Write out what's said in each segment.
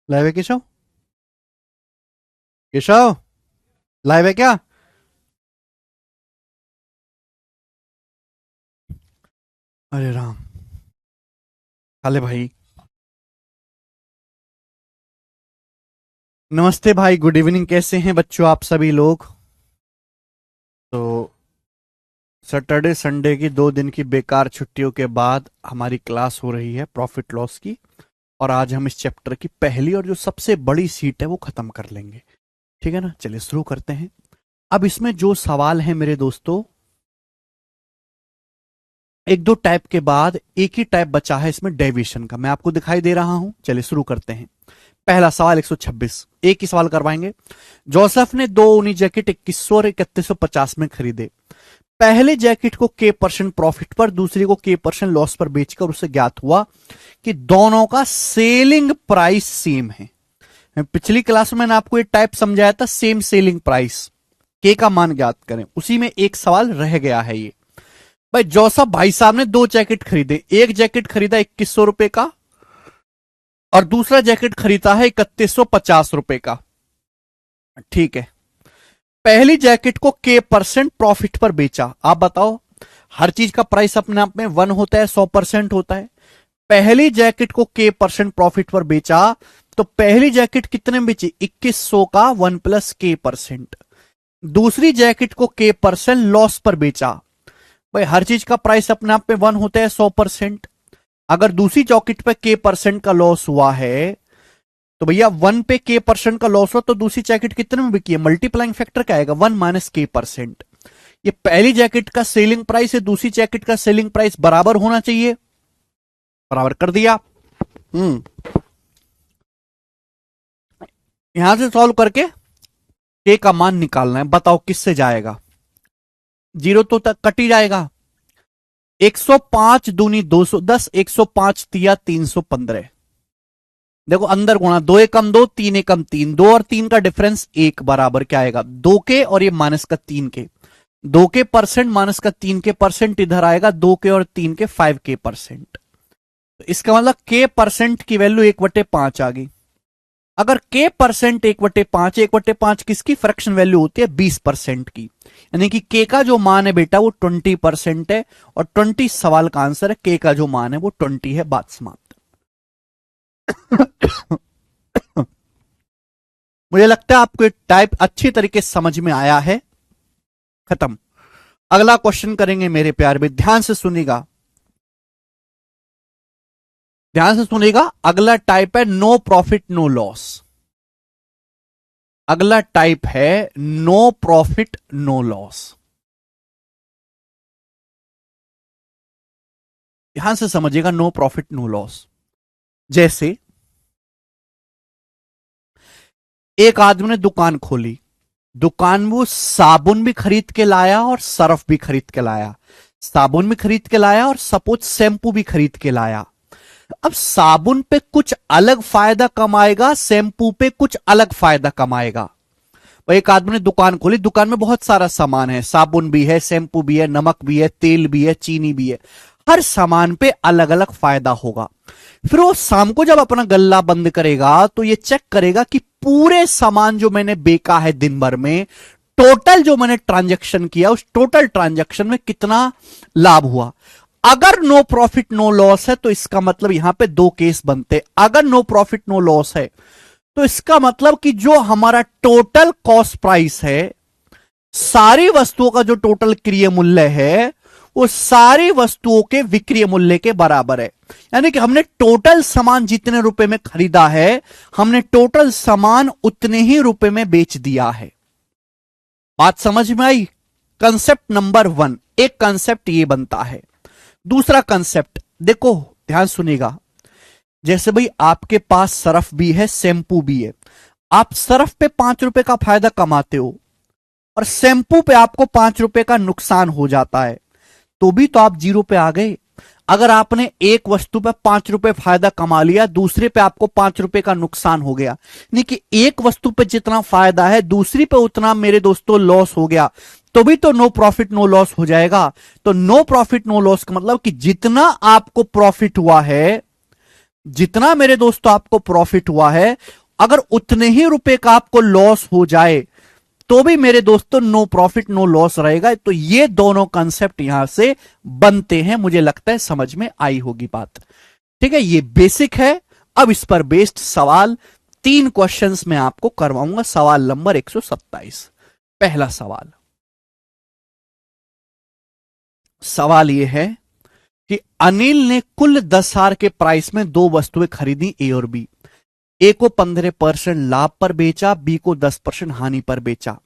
Live है Keshav. Keshav, live है क्या? अरे राम। हाले भाई। नमस्ते भाई, गुड इवनिंग। कैसे हैं बच्चों आप सभी लोग? तो सैटरडे संडे की 2 दिन की बेकार छुट्टियों के बाद हमारी क्लास हो रही है प्रॉफिट लॉस की। और आज हम इस चैप्टर की पहली और जो सबसे बड़ी सीट है वो खत्म कर लेंगे। ठीक है ना? चलिए शुरू करते हैं। अब इसमें जो सवाल है मेरे दोस्तों, एक दो टाइप के बाद एक ही टाइप बचा है इसमें, डेविएशन का। मैं आपको दिखाई दे रहा हूं। चलिए शुरू करते हैं। पहला सवाल 126, एक ही सवाल करवाएंगे। जोसेफ ने दो ऊनी जैकेट 2100 और 3150 में खरीदे। पहले जैकेट को K% प्रॉफिट पर, दूसरी को K% लॉस पर बेचकर उसे ज्ञात हुआ कि दोनों का सेलिंग प्राइस सेम है। पिछली क्लास में मैंने आपको ये टाइप समझाया था, सेम सेलिंग प्राइस। के का मान ज्ञात करें, उसी में एक सवाल रह गया है ये। भाई जोसेफ भाई साहब ने दो जैकेट खरीदे। एक जैकेट खरीदा 2100 रुपए का और दूसरा जैकेट खरीदा है 3150 रुपए का। ठीक है। पहली जैकेट को K% प्रॉफिट पर बेचा। आप बताओ, हर चीज का प्राइस अपने आप में 1 होता है, 100% होता है। पहली जैकेट को K% प्रॉफिट पर बेचा तो पहली जैकेट कितने में बेची? 2100 का 1+K%। दूसरी जैकेट को K% लॉस पर बेचा। भाई हर चीज का प्राइस अपने आप में 1 होता है, 100%। अगर दूसरी जैकेट पे K% का लॉस हुआ है तो भैया 1 पे K% का लॉस हो तो दूसरी जैकेट कितने में बिकी है? मल्टीप्लाइंग फैक्टर क्या आएगा? 1 - K%। ये पहली जैकेट का सेलिंग प्राइस है, दूसरी जैकेट का सेलिंग प्राइस बराबर होना चाहिए। बराबर कर दिया। हम्म यहां से सॉल्व करके K का मान निकालना है। बताओ किससे जाएगा? जीरो तो तक कट ही जाएगा। 105 दूनी 210, 105 तिया 315। देखो अंदर गुणा, 2 एकम 2, 3 एकम 3, 2 और 3 का डिफरेंस 1 बराबर क्या आएगा? 2 के और ये माइनस का 3 के। 2 के परसेंट माइनस का 3 के परसेंट इधर आएगा, 2 के और 3 के 5 के%। तो इसका मतलब K% की वैल्यू 1/5 आ गई। अगर K% 1/5, 1/5 किसकी फ्रैक्शन वैल्यू होती है? 20% की। यानी कि K का जो मान है बेटा वो 20% है और 20 सवाल का आंसर है। K का जो मान है वो 20 है। बात समाप्त। मुझे लगता है आपको टाइप अच्छी तरीके से समझ में आया है। खत्म। अगला क्वेश्चन करेंगे मेरे प्यार भी, ध्यान से सुनिएगा। ध्यान से सुनिएगा। अगला टाइप है नो प्रॉफिट नो लॉस। अगला टाइप है नो प्रॉफिट नो लॉस। ध्यान से समझिएगा, नो प्रॉफिट नो लॉस। जैसे एक आदमी ने दुकान खोली। दुकान में वो साबुन भी खरीद के लाया और सर्फ भी खरीद के लाया। साबुन भी खरीद के लाया और सपोज शैम्पू भी खरीद के लाया। अब साबुन पे कुछ अलग फायदा कमाएगा, शैम्पू पे कुछ अलग फायदा कमाएगा। भाई एक आदमी ने दुकान खोली, दुकान में बहुत सारा सामान है, साबुन भी है, शैम्पू भी है, नमक भी है, तेल भी है, चीनी भी है। हर सामान पे अलग अलग फायदा होगा। फिर वो शाम को जब अपना गल्ला बंद करेगा तो ये चेक करेगा कि पूरे सामान जो मैंने बेचा है दिन भर में, टोटल जो मैंने ट्रांजैक्शन किया उस टोटल ट्रांजैक्शन में कितना लाभ हुआ। अगर नो प्रॉफिट नो लॉस है तो इसका मतलब यहां पे दो केस बनते। अगर नो प्रॉफिट नो लॉस है तो इसका मतलब कि जो हमारा टोटल कॉस्ट प्राइस है, सारी वस्तुओं का जो टोटल क्रय मूल्य है वो सारी वस्तुओं के विक्रय मूल्य के बराबर है। यानी कि हमने टोटल सामान जितने रुपए में खरीदा है, हमने टोटल सामान उतने ही रुपए में बेच दिया है। बात समझ में आई? Concept number 1। एक कंसेप्ट ये बनता है। दूसरा कंसेप्ट देखो, ध्यान सुनिएगा। जैसे भाई आपके पास सर्फ भी है, शैम्पू भी है। आप सर्फ पे 5 रुपए का फायदा कमाते हो और शैम्पू पे आपको 5 रुपए का नुकसान हो जाता है, तो भी तो आप जीरो पे आ गए। अगर आपने एक वस्तु पे 5 रुपए फायदा कमा लिया, दूसरे पे आपको 5 रुपए का नुकसान हो गया, यानी कि एक वस्तु पे जितना फायदा है दूसरी पे उतना मेरे दोस्तों लॉस हो गया, तो भी तो नो प्रॉफिट नो लॉस हो जाएगा। तो नो प्रॉफिट नो लॉस का मतलब कि जितना आपको प्रॉफिट हुआ है जितना मेरे दोस्तों आपको प्रॉफिट हुआ है, अगर उतने ही रुपए का आपको लॉस हो जाए तो भी मेरे दोस्तों नो प्रॉफिट नो लॉस रहेगा। तो ये दोनों कंसेप्ट यहां से बनते हैं। मुझे लगता है समझ में आई होगी बात। ठीक है, ये बेसिक है। अब इस पर बेस्ड सवाल 3 क्वेश्चंस में आपको करवाऊंगा। सवाल नंबर 127। पहला सवाल, सवाल यह है कि अनिल ने कुल 10,000 के प्राइस में 2 वस्तुएं खरीदी, ए और बी। ए को 15% लाभ पर बेचा, बी को 10% हानि पर बेचा।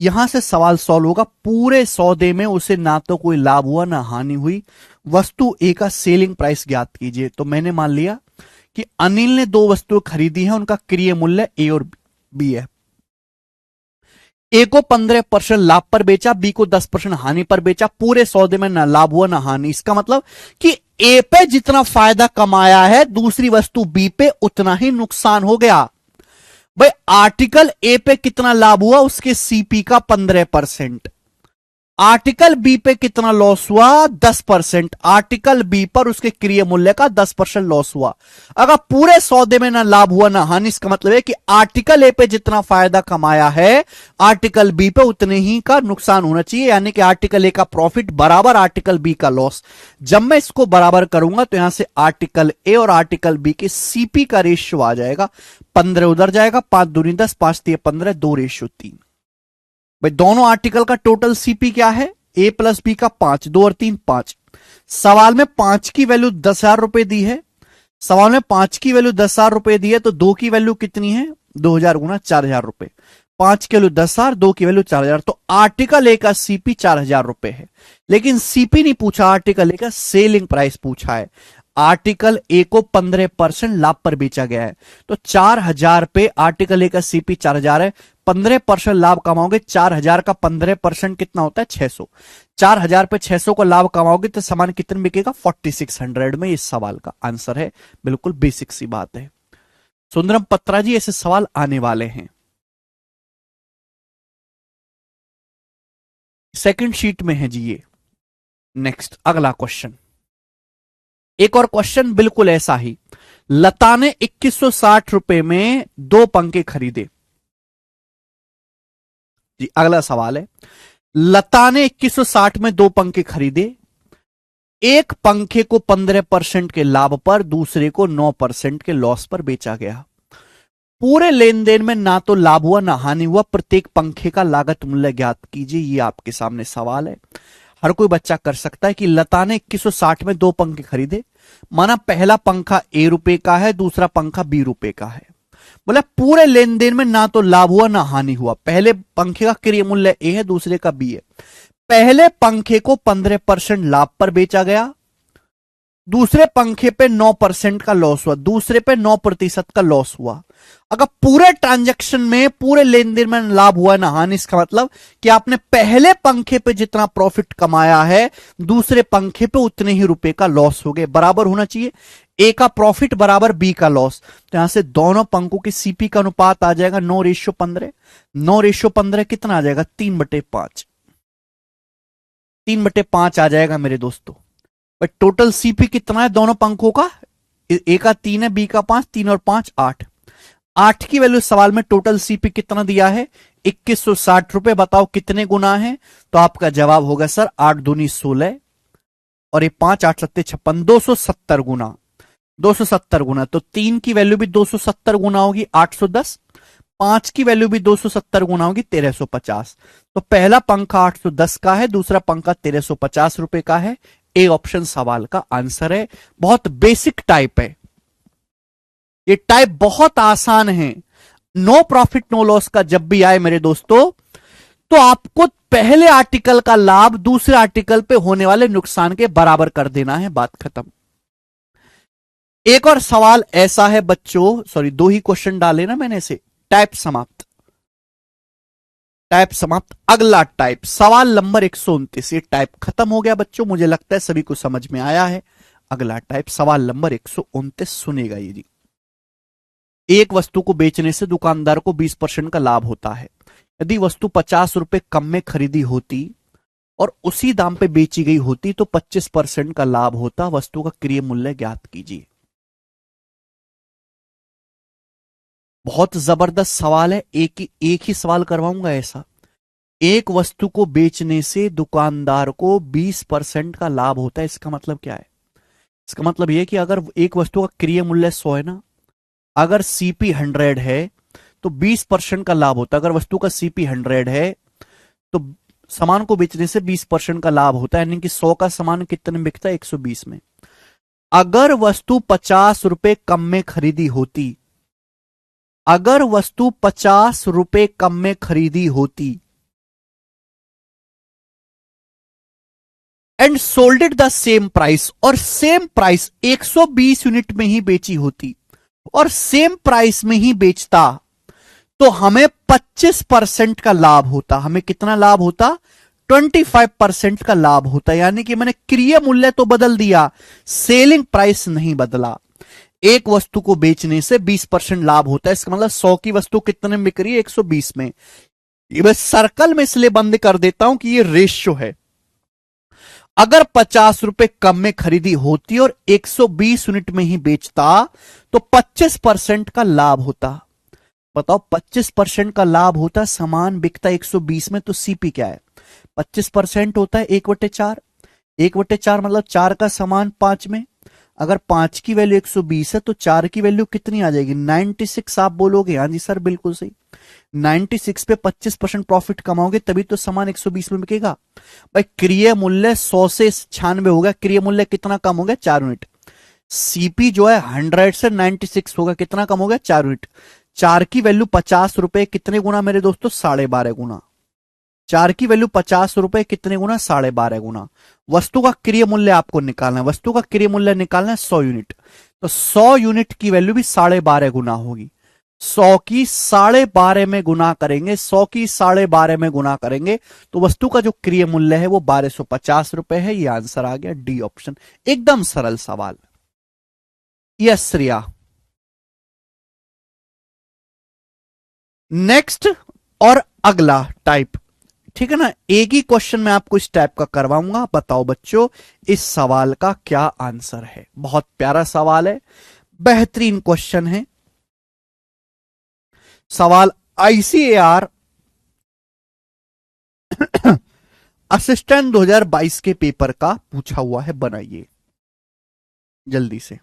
यहां से सवाल सॉल्व होगा। पूरे सौदे में उसे ना तो कोई लाभ हुआ ना हानि हुई। वस्तु ए का सेलिंग प्राइस ज्ञात कीजिए। तो मैंने मान लिया कि अनिल ने 2 वस्तुएं खरीदी हैं, उनका क्रय मूल्य ए और बी है। ए को 15% लाभ पर बेचा, बी को 10% हानि पर बेचा। पूरे सौदे में ना लाभ हुआ ना हानि। इसका मतलब कि ए पे जितना फायदा कमाया है, दूसरी वस्तु बी पे उतना ही नुकसान हो गया। भाई आर्टिकल ए पे कितना लाभ हुआ, उसके सीपी का 15%। आर्टिकल बी पे कितना लॉस हुआ, 10%। आर्टिकल बी पर उसके क्रय मूल्य का 10% लॉस हुआ। अगर पूरे सौदे में ना लाभ हुआ ना हानि, इसका मतलब है कि आर्टिकल ए पे जितना फायदा कमाया है, आर्टिकल बी पे उतने ही का नुकसान होना चाहिए। यानी कि आर्टिकल ए का प्रॉफिट बराबर आर्टिकल बी का लॉस। जब मैं इसको बराबर करूंगा तो यहां से आर्टिकल ए और आर्टिकल बी के सीपी का रेशियो आ जाएगा। 15 उधर जाएगा, 5 दूनी 10, 5 3 15, 2:3। भाई दोनों आर्टिकल का टोटल सीपी क्या है, ए प्लस बी का 5, 2 और 3 5। सवाल में 5 की वैल्यू 10,000 रुपए दी है। सवाल में 5 की वैल्यू 10,000 रुपए दी है, तो 2 की वैल्यू कितनी है, 2,000 गुना 4,000 रुपए। 5 की वैल्यू 10,000, 2 की वैल्यू 4,000। तो आर्टिकल ए का सीपी 4,000 रुपए है। लेकिन सीपी नहीं पूछा, आर्टिकल ए का सेलिंग प्राइस पूछा है। आर्टिकल ए को 15% लाभ पर बेचा गया है, तो 4,000 पे आर्टिकल ए का सीपी 4,000 है। 15% लाभ कमाओगे, 4,000 का 15% कितना होता है, 600। 4,000 पे 600 का लाभ कमाओगे तो सामान कितने बिकेगा, 4600 में। इस सवाल का आंसर है। बिल्कुल बेसिक सी बात है। सुंदरम पत्रा जी, ऐसे सवाल आने वाले हैं। सेकंड शीट में है जी ये। नेक्स्ट अगला क्वेश्चन, एक और क्वेश्चन बिल्कुल ऐसा ही। लता ने 2160 रुपए में 2 पंखे खरीदे जी। अगला सवाल है, लता ने 2160 में 2 पंखे खरीदे। एक पंखे को 15% के लाभ पर, दूसरे को 9% के लॉस पर बेचा गया। पूरे लेन देन में ना तो लाभ हुआ ना हानि हुआ। प्रत्येक पंखे का लागत मूल्य ज्ञात कीजिए। ये आपके सामने सवाल है। हर कोई बच्चा कर सकता है कि लता ने 2160 में 2 पंखे खरीदे। माना पहला पंखा ए रुपए का है, दूसरा पंखा बी रुपए का है। बोला पूरे लेन देन में ना तो लाभ हुआ ना हानि हुआ। पहले पंखे का क्रय मूल्य ए है, दूसरे का बी है। पहले पंखे को 15% लाभ पर बेचा गया, दूसरे पंखे पे 9% का लॉस हुआ, दूसरे पे 9% का लॉस हुआ। अगर पूरे ट्रांजैक्शन में, पूरे लेन देन में लाभ हुआ ना हानि, इसका मतलब कि आपने पहले पंखे पे जितना प्रॉफिट कमाया है, दूसरे पंखे पे उतने ही रुपए का लॉस हो गए। बराबर होना चाहिए, ए का प्रॉफिट बराबर बी का लॉस। तो यहां से दोनों पंखों की सीपी का अनुपात आ जाएगा 9:15। 9:15 कितना आ जाएगा, 3/5। 3/5 आ जाएगा मेरे दोस्तों। बट टोटल सीपी कितना है दोनों पंखों का, ए का 3 है, बी का 5, 3 और 5 8। 8 की वैल्यू सवाल में टोटल सीपी कितना दिया है, 2160 रुपए। बताओ कितने गुना है, तो आपका जवाब होगा सर 8 दूनी 16 और ये 5 8 7 56, 270 गुना। 270 गुना, तो 3 की वैल्यू भी 270 गुना होगी, 810। 5 की वैल्यू भी 270 गुना होगी, 1350। तो पहला पंखा 810 का है, दूसरा पंखा 1350 रुपए का है। ए ऑप्शन सवाल का आंसर है। बहुत बेसिक टाइप है ये, टाइप बहुत आसान है। नो प्रॉफिट नो लॉस का जब भी आए मेरे दोस्तों, तो आपको पहले आर्टिकल का लाभ दूसरे आर्टिकल पे होने वाले नुकसान के बराबर कर देना है, बात खत्म। एक और सवाल ऐसा है बच्चों, सॉरी 2 ही क्वेश्चन डाले ना मैंने से। टाइप समाप्त, टाइप समाप्त। अगला टाइप सवाल नंबर 129। ये टाइप खत्म हो गया बच्चों, मुझे लगता है सभी को समझ में आया है। अगला टाइप सवाल नंबर 129 सुनेगा ये जी। एक वस्तु को बेचने से दुकानदार को 20% का लाभ होता है। यदि वस्तु 50 रुपए कम में खरीदी होती और उसी दाम पे बेची गई होती तो 25% का लाभ होता। वस्तु का क्रय मूल्य ज्ञात कीजिए। बहुत जबरदस्त सवाल है, एक ही सवाल करवाऊंगा ऐसा। एक वस्तु को बेचने से दुकानदार को 20% का लाभ होता है, इसका मतलब क्या है? इसका मतलब यह कि अगर एक वस्तु का क्रय मूल्य 100 है ना, अगर सीपी 100 है तो 20% का लाभ होता है। अगर वस्तु का सीपी 100 है तो सामान को बेचने से 20% का लाभ होता है, यानी कि 100 का सामान कितने में बिकता है? 120 में। अगर वस्तु 50 रुपए कम में खरीदी होती, अगर वस्तु 50 रुपए कम में खरीदी होती and sold it the same price, और सेम प्राइस 120 यूनिट में ही बेची होती और सेम प्राइस में ही बेचता, तो हमें 25% का लाभ होता। हमें कितना लाभ होता? 25% का लाभ होता। यानी कि मैंने क्रय मूल्य तो बदल दिया, सेलिंग प्राइस नहीं बदला। एक वस्तु को बेचने से 20% लाभ होता है, इसका मतलब 100 की वस्तु कितने में बिक रही है? 120 में। ये मैं सर्कल में इसलिए बंद कर देता हूं कि ये रेशियो है। अगर 50 रुपए कम में खरीदी होती और 120 यूनिट में ही बेचता तो 25% का लाभ होता। बताओ, 25% का लाभ होता, सामान बिकता 120 में, तो सीपी क्या है? 25% होता है 1/4। 1/4 मतलब 4 का सामान 5 में। अगर 5 की वैल्यू 120 है तो 4 की वैल्यू कितनी आ जाएगी? 96। आप बोलोगे हाँ जी सर बिल्कुल सही। 96 पे 25% प्रॉफिट कमाओगे तभी तो सामान 120 में बिकेगा। भाई क्रय मूल्य 100 से 96 हो गया, क्रय मूल्य कितना कम हो गया? 4 यूनिट। सीपी जो है 100 से 96 होगा, कितना कम हो गया? 4 यूनिट। 4 की वैल्यू 50 रुपए, कितने गुना मेरे दोस्तों? 12.5 गुना। 4 की वैल्यू 50 रुपए, कितने गुना? 12.5 गुना। वस्तु का क्रय मूल्य आपको निकालना है, वस्तु का क्रय मूल्य निकालना है 100 यूनिट, तो 100 यूनिट की वैल्यू भी 12.5 गुना होगी। 100 की 12.5 में गुना करेंगे, 100 की 12.5 में गुना करेंगे तो वस्तु का जो क्रय मूल्य है वो 1250 रुपए है। ये आंसर आ गया डी ऑप्शन। एकदम सरल सवाल। यस श्रिया। नेक्स्ट और अगला टाइप, ठीक है ना, एक ही क्वेश्चन मैं आपको इस टाइप का करवाऊंगा। बताओ बच्चों इस सवाल का क्या आंसर है? बहुत प्यारा सवाल है, बेहतरीन क्वेश्चन है। सवाल आईसीएआर असिस्टेंट 2022 के पेपर का पूछा हुआ है, बनाइए जल्दी से।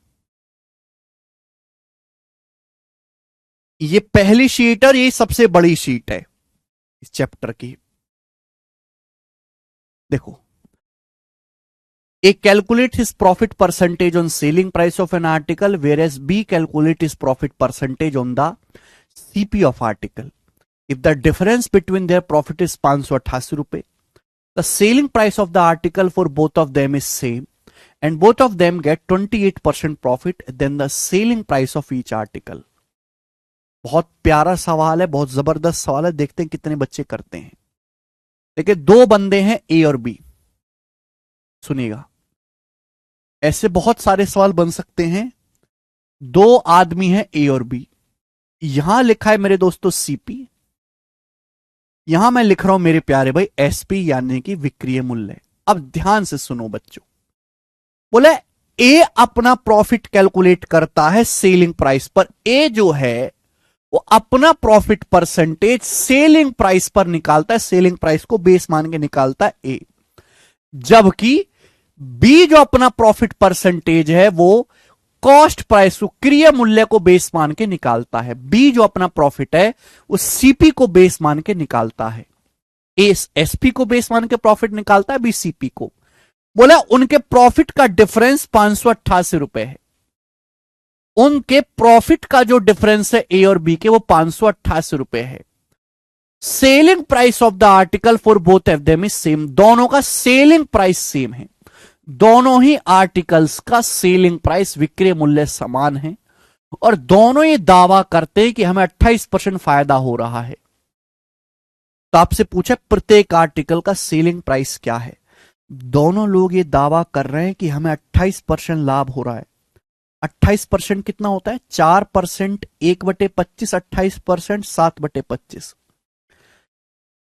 ये पहली शीट और ये सबसे बड़ी शीट है इस चैप्टर की। देखो, A calculate his profit percentage on selling price of an article, whereas B calculate his profit percentage on the CP of article. If the difference between their profit is 588 रुपए, the selling price of the article for both of them is same, and both of them get 28% profit, then the selling price of each article. बहुत प्यारा सवाल है, बहुत जबरदस्त सवाल है, देखते हैं कितने बच्चे करते हैं। देखिए, दो बंदे हैं ए और बी, सुनिएगा, ऐसे बहुत सारे सवाल बन सकते हैं। दो आदमी हैं ए और बी, यहां लिखा है मेरे दोस्तों सीपी, यहां मैं लिख रहा हूं मेरे प्यारे भाई एसपी, यानी कि विक्रय मूल्य। अब ध्यान से सुनो बच्चों, बोले ए अपना प्रॉफिट कैलकुलेट करता है सेलिंग प्राइस पर। ए जो है वो अपना प्रॉफिट परसेंटेज सेलिंग प्राइस पर निकालता है, सेलिंग प्राइस को बेस मान के निकालता है ए। जबकि बी जो अपना प्रॉफिट परसेंटेज है वो कॉस्ट प्राइस को, क्रय मूल्य को बेस मान के निकालता है। बी जो अपना प्रॉफिट है वो सीपी को बेस मान के निकालता है। ए एसपी को बेस मान के प्रॉफिट निकालता है, बी सीपी को। बोला उनके प्रॉफिट का डिफरेंस 588 रुपए है। उनके प्रॉफिट का जो डिफरेंस है ए और बी के वो 588 रुपए है। Selling price of the article for both of them is same, दोनों का सेलिंग प्राइस सेम है। दोनों ही आर्टिकल्स का सेलिंग प्राइस, विक्रय मूल्य समान है, और दोनों ये दावा करते हैं कि हमें 28% फायदा हो रहा है। तो आपसे पूछा प्रत्येक आर्टिकल का सेलिंग प्राइस क्या है? दोनों लोग ये दावा कर रहे हैं कि हमें 28% लाभ हो रहा है। 28% कितना होता है? 4%, 1/25, 28%, 7/25।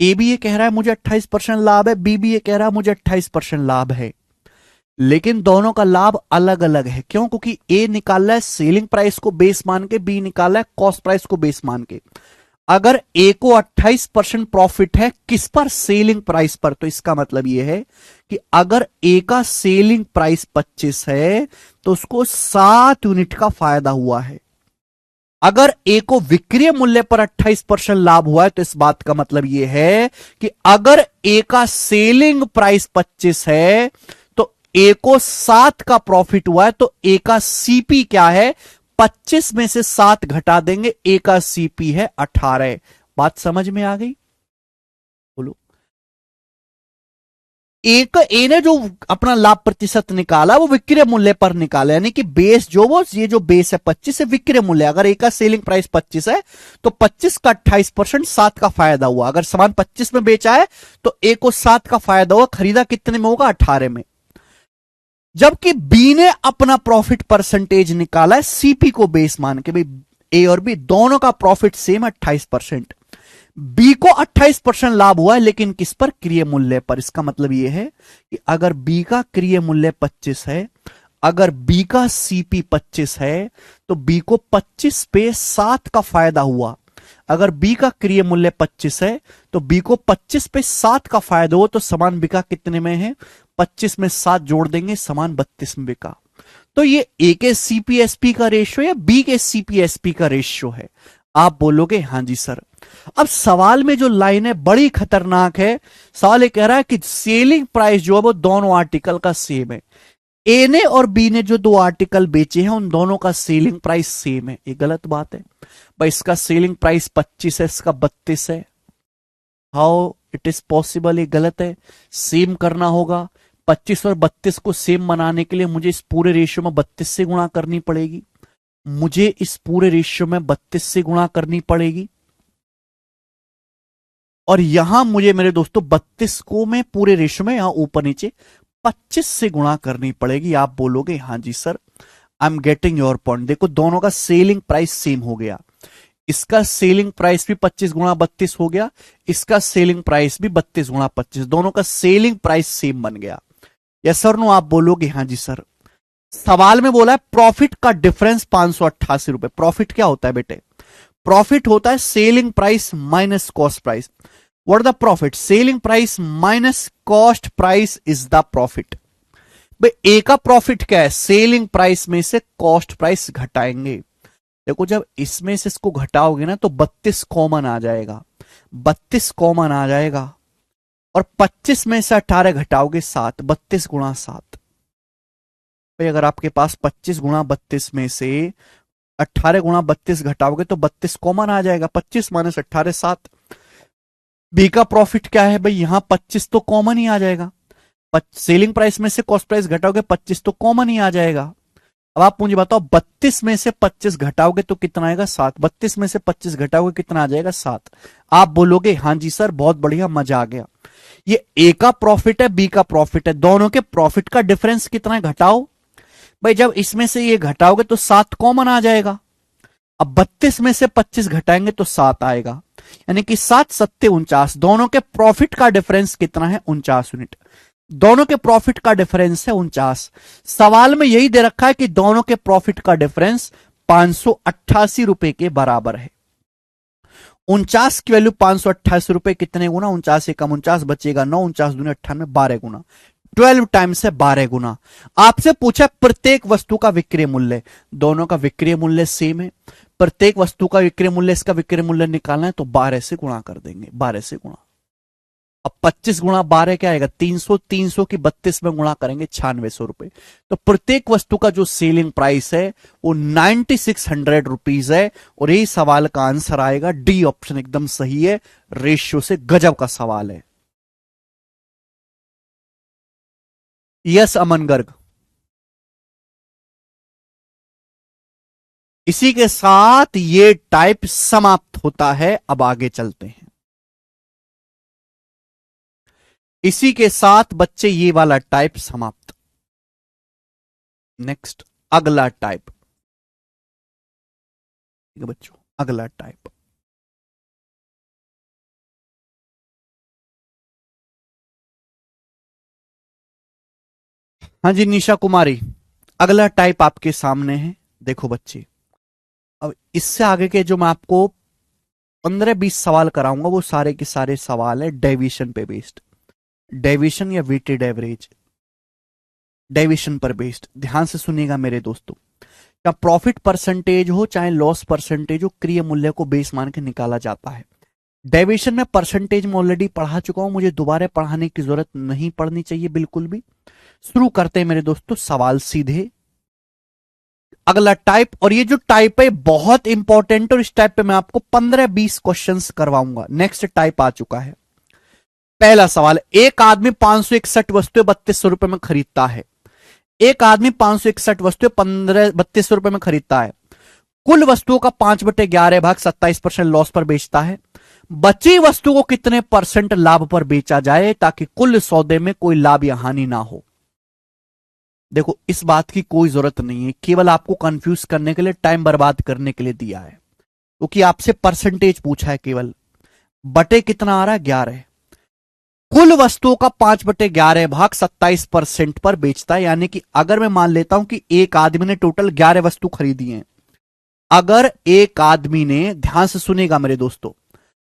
ए भी ये कह रहा है मुझे 28% लाभ है, बी भी ये कह रहा है मुझे 28% लाभ है। लेकिन दोनों का लाभ अलग अलग है। क्यों? क्योंकि ए निकाला है सेलिंग प्राइस को बेस मान के, बी निकाला है कॉस्ट प्राइस को बेस मान के। अगर ए को 28% प्रॉफिट है किस पर? सेलिंग प्राइस पर। तो इसका मतलब यह है कि अगर ए का सेलिंग प्राइस 25 है तो उसको 7 यूनिट का फायदा हुआ है। अगर ए को विक्रय मूल्य पर 28% लाभ हुआ है तो इस बात का मतलब यह है कि अगर ए का सेलिंग प्राइस 25 है तो ए को 7 का प्रॉफिट हुआ है। तो ए का सीपी क्या है? 25 में से 7 घटा देंगे, ए का सीपी है 18। बात समझ में आ गई? बोलो। ए ने जो अपना लाभ प्रतिशत निकाला वो विक्रय मूल्य पर निकाला, यानी कि बेस जो वो ये जो बेस है 25 है विक्रय मूल्य। अगर ए का सेलिंग प्राइस 25 है तो 25 का 28%, 7 का फायदा हुआ। अगर सामान 25 में बेचा है तो ए को 7 का फायदा हुआ, खरीदा कितने में होगा? 18 में। जबकि बी ने अपना प्रॉफिट परसेंटेज निकाला है सीपी को बेस मान के। भाई ए और बी दोनों का प्रॉफिट सेम 28%। बी को 28% लाभ हुआ है, लेकिन किस पर? क्रिय मूल्य पर। इसका मतलब यह है कि अगर बी का क्रिय मूल्य 25 है, अगर बी का सीपी 25 है तो बी को 25 पे 7 का फायदा हुआ। अगर बी का क्रिय मूल्य 25 है तो बी को 25 पे 7 का फायदा हो तो सामान बिका कितने में है? 25 में 7 जोड़ देंगे, सामान 32 में बिका। तो ये ए के सीपीएसपी का रेशियो या बी के सीपीएसपी का रेशियो है? आप बोलोगे हां जी सर। अब सवाल में जो लाइन है बड़ी खतरनाक है। सवाल ये कह रहा है कि सेलिंग प्राइस जो है वो दोनों आर्टिकल का सेम है। ए ने और बी ने जो दो आर्टिकल बेचे हैं उन दोनों का सेलिंग प्राइस सेम है। ये गलत बात है भाई। इसका सेलिंग प्राइस 25 है, इसका 32 है। How it is possible? ये गलत है। सेम करना होगा। 25 और 32 को सेम बनाने के लिए मुझे इस पूरे रेशियो में 32 से गुणा करनी पड़ेगी। मुझे इस पूरे रेशियो में 32 से गुणा करनी पड़ेगी। और यहां मुझे मेरे दोस्तों 32 को मैं पूरे रेशियो में यहां ऊपर नीचे 25 से गुणा करनी पड़ेगी। आप बोलोगे हां जी sir, I am getting your point. देखो दोनों का सेलिंग प्राइस सेम हो गया। इसका सेलिंग प्राइस भी 25 गुणा 32 हो गया, इसका सेलिंग प्राइस भी 32 गुणा 25। दोनों का सेलिंग प्राइस सेम बन गया। Yes sir no? आप बोलोगे हां जी सर। सवाल में बोला है प्रॉफिट का डिफरेंस 588 रुपए। प्रॉफिट क्या होता है बेटे? प्रॉफिट होता है selling price minus cost price. What the profit? Selling price minus cost price is the profit. भाई ए का प्रॉफिट क्या है? सेलिंग प्राइस में से कॉस्ट प्राइस घटाएंगे। देखो जब इसमें से इसको घटाओगे ना तो 32 कॉमन आ जाएगा, 32 कॉमन आ जाएगा। और 25 में से 18 घटाओगे 7, 32 गुणा 7। भाई अगर आपके पास 25 गुणा 32 में से 18 गुणा 32 घटाओगे तो 32 कॉमन आ जाएगा। 25 माइनस 18 7। बी का प्रॉफिट क्या है भाई? यहां 25 तो कॉमन ही आ जाएगा। सेलिंग प्राइस में से कॉस्ट प्राइस घटाओगे 25 तो कॉमन ही आ जाएगा। अब आप मुझे बताओ 32 में से 25 घटाओगे तो कितना आएगा? 7। 32 में से 25 घटाओगे कितना आ जाएगा? 7। आप बोलोगे हां जी सर बहुत बढ़िया, मजा आ गया। ये ए का प्रॉफिट है, बी का प्रॉफिट है, दोनों के प्रॉफिट का डिफरेंस कितना है? घटाओ। भाई जब इसमें से ये घटाओगे तो 7 कॉमन आ जाएगा। अब 32 में से 25 घटाएंगे तो 7 आएगा, यानी कि 7 सत्ते 49। दोनों के प्रॉफिट का डिफरेंस कितना है? 49 यूनिट। दोनों के प्रॉफिट का डिफरेंस है 49। सवाल में यही दे रखा है कि दोनों के प्रॉफिट का डिफरेंस 588 रुपए के बराबर है। 49 की वैल्यू 588 रुपए कितने गुना? 49 से कम 49 बचेगा 9, 49 दूनी 98, 12 गुना। 12 टाइम्स है 12 गुना। आपसे पूछा प्रत्येक वस्तु का विक्रय मूल्य। दोनों का विक्रय मूल्य सेम है। प्रत्येक वस्तु का विक्रय मूल्य, इसका विक्रय मूल्य निकालना है तो 12 से गुणा कर देंगे। 12 से गुणा। अब 25 गुणा 12 क्या आएगा? 300। 300 की 32 में गुणा करेंगे 9600 रुपए। तो प्रत्येक वस्तु का जो सेलिंग प्राइस है वो 9600 रुपीज है। और यही सवाल का आंसर आएगा। डी ऑप्शन एकदम सही है। रेशियो से गजब का सवाल है। यस अमन गर्ग। इसी के साथ ये टाइप समाप्त होता है। अब आगे चलते हैं। इसी के साथ बच्चे ये वाला टाइप समाप्त। नेक्स्ट अगला टाइप। ठीक है बच्चों, अगला टाइप। हाँ जी निशा कुमारी, अगला टाइप आपके सामने है। देखो बच्चे, अब इससे आगे के जो मैं आपको 15-20 सवाल कराऊंगा वो सारे के सारे सवाल है डेविएशन पे बेस्ड, डेविएशन या वेटेड एवरेज, डेविएशन पर बेस्ड। ध्यान से सुनिएगा मेरे दोस्तों, क्या प्रॉफिट परसेंटेज हो चाहे लॉस परसेंटेज हो, क्रिय मूल्य को बेस मान के निकाला जाता है। डेविएशन में परसेंटेज में ऑलरेडी पढ़ा चुका हूं, मुझे दोबारा पढ़ाने की जरूरत नहीं पड़नी चाहिए बिल्कुल भी। शुरू करते हैं मेरे दोस्तों सवाल सीधे। अगला टाइप, और ये जो टाइप है बहुत इंपॉर्टेंट, और इस टाइप पे मैं आपको 15-20 क्वेश्चंस करवाऊंगा। नेक्स्ट टाइप आ चुका है। पहला सवाल, एक आदमी 561 वस्तुएं 3200 रुपए में खरीदता है। एक आदमी 561 वस्तुएं 3200 रुपए में खरीदता है। कुल वस्तुओं का 5/11 भाग 27% लॉस पर बेचता है। बची वस्तु को कितने परसेंट लाभ पर बेचा जाए ताकि कुल सौदे में कोई लाभ या हानि ना हो। देखो इस बात की कोई जरूरत नहीं है, केवल आपको कंफ्यूज करने के लिए, टाइम बर्बाद करने के लिए दिया है, क्योंकि आपसे परसेंटेज पूछा है केवल। बटे कितना आ रहा है 11, कुल वस्तुओं का 5/11 भाग 27% पर बेचता है। यानी कि अगर मैं मान लेता हूं कि एक आदमी ने टोटल 11 वस्तु खरीदी है, अगर एक आदमी ने, ध्यान से सुनेगा मेरे दोस्तों,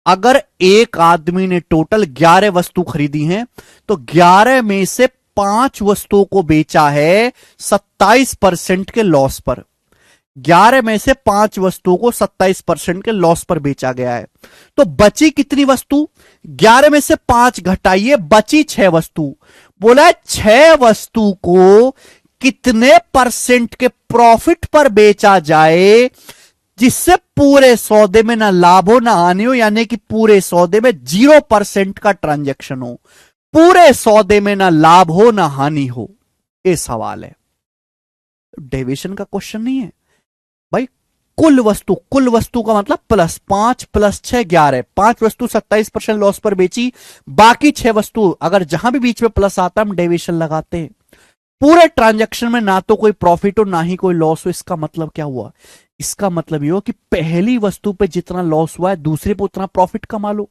अगर एक आदमी ने टोटल 11 वस्तु खरीदी हैं तो 11 में से 5 वस्तुओं को बेचा है 27% के लॉस पर। 11 में से 5 वस्तुओं को 27% के लॉस पर बेचा गया है। तो बची कितनी वस्तु, 11 में से 5 घटाइए, बची 6 वस्तु। बोला है 6 वस्तु को कितने परसेंट के प्रॉफिट पर बेचा जाए जिससे पूरे सौदे में ना लाभ हो ना हानि हो, यानी कि पूरे सौदे में 0% का ट्रांजैक्शन हो, पूरे सौदे में ना लाभ हो ना हानि हो। ये सवाल है, डेविएशन का क्वेश्चन नहीं है भाई। कुल वस्तु, कुल वस्तु का मतलब प्लस 5 + 6 11, 5 वस्तु 27% लॉस पर बेची, बाकी 6 वस्तु, अगर जहां भी बीच में प्लस आता हम डेविएशन लगाते हैं। पूरे ट्रांजैक्शन में ना तो कोई प्रॉफिट हो ना ही कोई लॉस हो। इसका मतलब क्या हुआ, इसका मतलब ये हो कि पहली वस्तु पे जितना लॉस हुआ है दूसरे पे उतना प्रॉफिट कमा लो।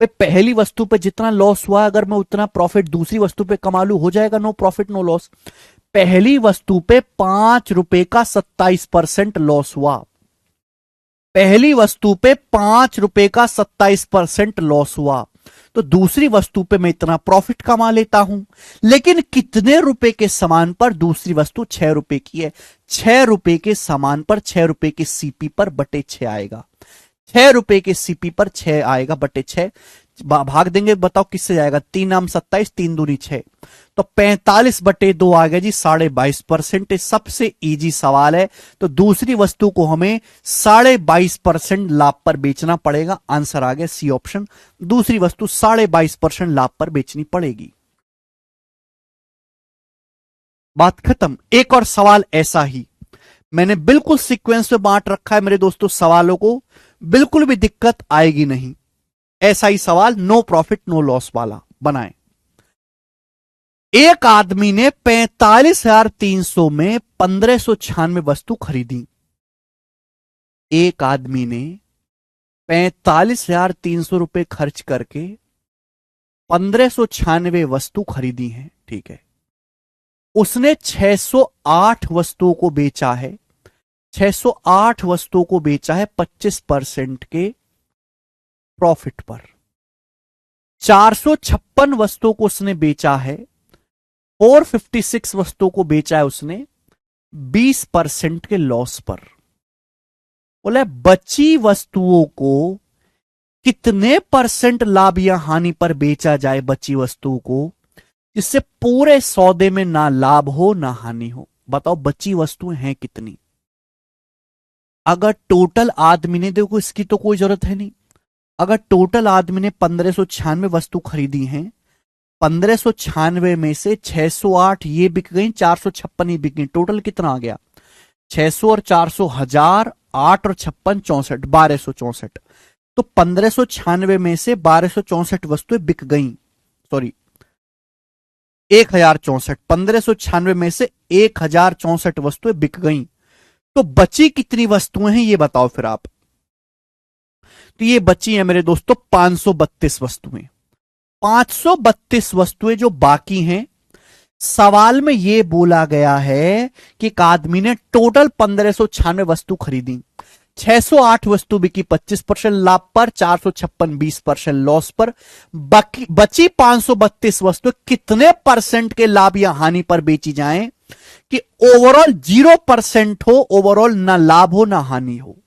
पहली वस्तु पे जितना लॉस हुआ अगर मैं उतना प्रॉफिट दूसरी वस्तु पे कमा लू, हो जाएगा नो प्रॉफिट नो लॉस। पहली वस्तु पे 5 रुपए का 27% लॉस हुआ, पहली वस्तु पे 5 रुपए का 27% लॉस हुआ, तो दूसरी वस्तु पे मैं इतना प्रॉफिट कमा लेता हूं। लेकिन कितने रुपए के सामान पर, दूसरी वस्तु 6 रुपए की है, 6 रुपए के सामान पर 6 रुपए के सीपी पर बटे 6 आएगा, 6 रुपए के सीपी पर 6 आएगा बटे 6। भाग देंगे, बताओ किससे जाएगा, 3 आम 27, 3 दूनी 6, तो 45/2 आ गया जी, 22.5%। सबसे इजी सवाल है, तो दूसरी वस्तु को हमें 22.5% लाभ पर बेचना पड़ेगा। आंसर आ गया सी ऑप्शन, दूसरी वस्तु 22.5% लाभ पर बेचनी पड़ेगी। बात खत्म। एक और सवाल ऐसा ही, मैंने बिल्कुल सीक्वेंस में बांट रखा है मेरे दोस्तों सवालों को, बिल्कुल भी दिक्कत आएगी नहीं। ऐसा ही सवाल नो प्रॉफिट नो लॉस वाला बनाएं। एक आदमी ने 45,300 में 1596 वस्तु खरीदी। एक आदमी ने 45,300 रुपए खर्च करके 1596 वस्तु खरीदी है, ठीक है। उसने 608 वस्तुओं को बेचा है, 608 वस्तुओं को बेचा है 25% के प्रॉफिट पर। 456 वस्तुओं को उसने बेचा है, 456 वस्तुओं को बेचा है उसने 20% के लॉस पर। बोला बची वस्तुओं को कितने परसेंट लाभ या हानि पर बेचा जाए, बची वस्तुओं को, जिससे पूरे सौदे में ना लाभ हो ना हानि हो। बताओ बची वस्तुएं हैं कितनी। अगर टोटल आदमी ने, देखो इसकी तो कोई जरूरत है नहीं, अगर टोटल आदमी ने 1596 वस्तु खरीदी हैं, 1596 में से 608 ये बिक गई, 456 ये बिक गई, टोटल कितना आ गया, 600 और 400 1000, 8 और 56 64, 1264। तो 1596 में से 1264 वस्तुएं बिक गई, सॉरी 1064, 1596 में से 1064 वस्तुएं बिक गई, तो बची कितनी वस्तुएं हैं ये बताओ फिर आप। तो ये बची है मेरे दोस्तों 532 वस्तुएं। 532 वस्तुएं जो बाकी हैं, सवाल में यह बोला गया है कि एक आदमी ने टोटल 1596 वस्तु खरीदी, 608 वस्तु बिकी 25% लाभ पर, 456 20% लॉस पर, बची 532 वस्तु कितने परसेंट के लाभ या हानि पर बेची जाएं कि ओवरऑल 0% हो, ओवरऑल ना लाभ हो ना हानि हो।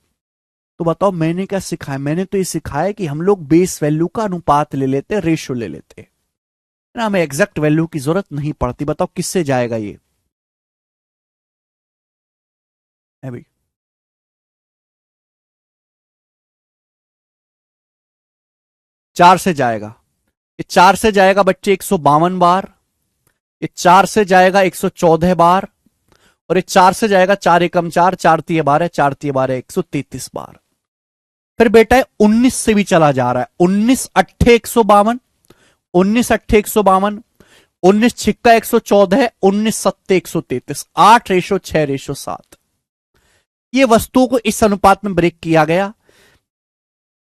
तो बताओ मैंने क्या सिखाया? मैंने तो ये सिखाया कि हम लोग बेस वैल्यू का अनुपात ले लेते, रेशियो ले लेते ना, हमें एग्जैक्ट वैल्यू की जरूरत नहीं पड़ती। बताओ किससे जाएगा ये? है भाई, 4 से जाएगा। ये 4 से जाएगा बच्चे 152 बार, ये 4 से जाएगा 114 बार, और ये 4 से जाएगा 4 एकम 4, 4 तिये 12, 4 तिये 12 133 बार। फिर बेटा 19 से भी चला जा रहा है, 19 अट्ठे 152, 19 अट्ठे 152, 19 छिक्का 114, 19 सत्ते 133, 8:6:7। ये वस्तुओं को इस अनुपात में ब्रेक किया गया।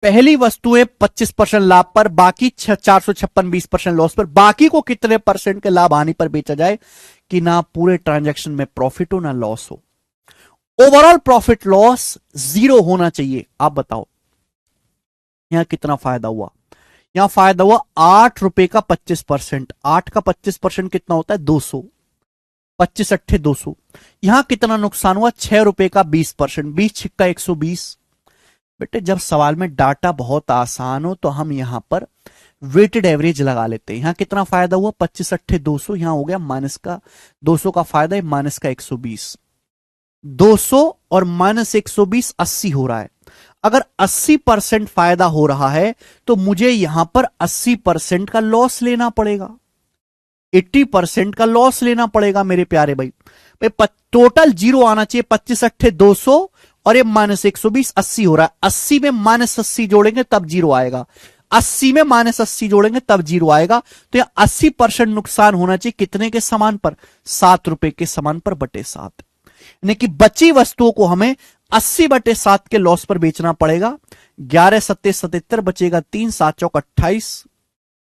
पहली वस्तुएं 25% लाभ पर, बाकी 456 20% लॉस पर, बाकी को कितने परसेंट के लाभ हानि पर बेचा जाए कि ना पूरे ट्रांजैक्शन में प्रॉफिट हो ना लॉस हो। ओवरऑल प्रॉफिट लॉस 0 होना चाहिए। आप बताओ यहां कितना फायदा हुआ? यहां फायदा हुआ 8 रुपए का 25%। 8 का 25% कितना होता है? 200। 25 अट्ठे 200। यहां कितना नुकसान हुआ? 6 रुपए का 20%। 20 छिक्का 120। बेटे जब सवाल में डाटा बहुत आसान हो तो हम यहां पर वेटेड एवरेज लगा लेते हैं। यहां कितना फायदा हुआ? 25 अट्ठे 200। यहां हो गया माइनस का 200 का फायदा है, माइनस का 120। 200 और माइनस 120 80 हो रहा है। अगर 80% फायदा हो रहा है तो मुझे यहां पर 80% का लॉस लेना पड़ेगा, 80% का लॉस लेना पड़ेगा मेरे प्यारे भाई। टोटल 0 आना चाहिए। 25 अट्ठे 200 और ये माइनस 120, 80 हो रहा है। 80 में माइनस 80 जोड़ेंगे तब 0 आएगा, 80 में माइनस 80 जोड़ेंगे तब 0 आएगा। तो यह 80% नुकसान होना चाहिए कितने के समान पर? 7 रुपए के समान पर बटे 7। यानी कि बची वस्तुओं को हमें 80 बटे 7 के लॉस पर बेचना पड़ेगा। 11 सत्ते 77 बचेगा 3, 7 चौक 28।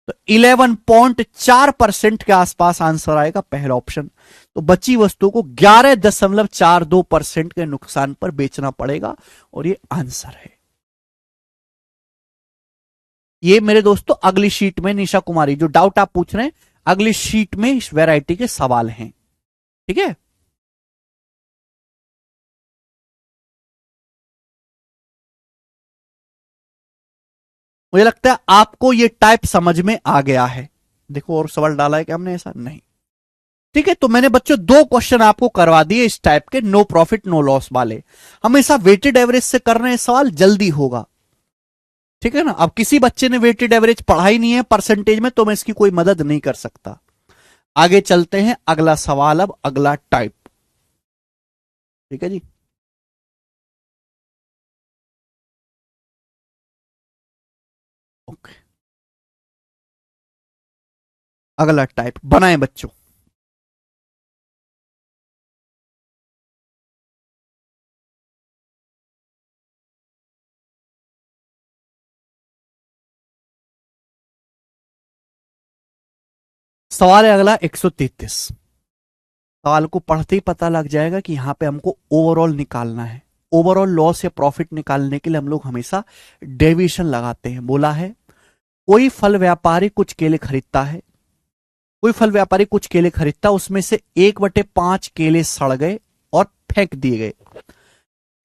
तो 11.4% के आसपास आंसर आएगा पहला ऑप्शन। तो बची वस्तु को 11.42% के नुकसान पर बेचना पड़ेगा और ये आंसर है। ये मेरे दोस्तों अगली शीट में निशा कुमारी जो डाउट आप पूछ रहे हैं, अगली शीट में इस वैरायटी के सवाल हैं। ठीक है, मुझे लगता है आपको ये टाइप समझ में आ गया है। देखो और सवाल डाला है कि हमने? ऐसा नहीं। ठीक है, तो मैंने बच्चों 2 क्वेश्चन आपको करवा दिए इस टाइप के, नो प्रॉफिट नो लॉस वाले। हमेशा वेटेड एवरेज से कर रहे हैं सवाल, जल्दी होगा। ठीक है ना। अब किसी बच्चे ने वेटेड एवरेज पढ़ा ही नहीं है परसेंटेज में तो मैं इसकी कोई मदद नहीं कर सकता। आगे चलते हैं, अगला सवाल, अब अगला टाइप। ठीक है जी, ओके। अगला टाइप बनाएं बच्चों। सवाल है अगला 133। सवाल को पढ़ते ही पता लग जाएगा कि यहां पे हमको ओवरऑल निकालना है। ओवरऑल लॉस या प्रॉफिट निकालने के लिए हम लोग हमेशा डेविएशन लगाते हैं। बोला है कोई फल व्यापारी कुछ केले खरीदता है, कोई फल व्यापारी कुछ केले खरीदता, उसमें से 1/5 केले सड़ गए और फेंक दिए गए।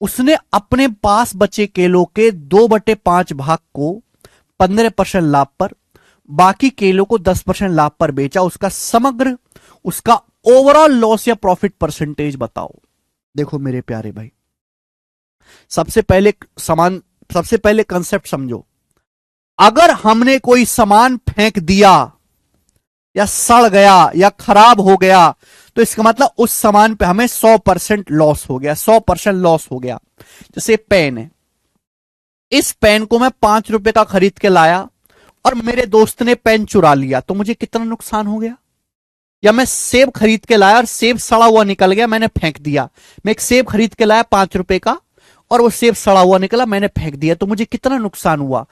उसने अपने पास बचे केलों के 2/5 भाग को 15% लाभ पर, बाकी केलों को 10% लाभ पर बेचा। उसका समग्र, उसका ओवरऑल लॉस या प्रॉफिट परसेंटेज बताओ। देखो मेरे प्यारे भाई, सबसे पहले कंसेप्ट समझो। अगर हमने कोई सामान फेंक दिया या सड़ गया या खराब हो गया तो इसका मतलब उस सामान पे हमें 100% लॉस हो गया, 100% लॉस हो गया। जैसे पेन है, इस पेन को मैं 5 रुपए का खरीद के लाया और मेरे दोस्त ने पेन चुरा लिया तो मुझे कितना नुकसान हो गया? या मैं सेब खरीद के लाया और सेब सड़ा हुआ निकल गया, मैंने फेंक दिया। मैं एक सेब खरीद के लाया 5 रुपए का और वो सेब सड़ा हुआ निकला, मैंने फेंक दिया, तो मुझे कितना नुकसान हुआ?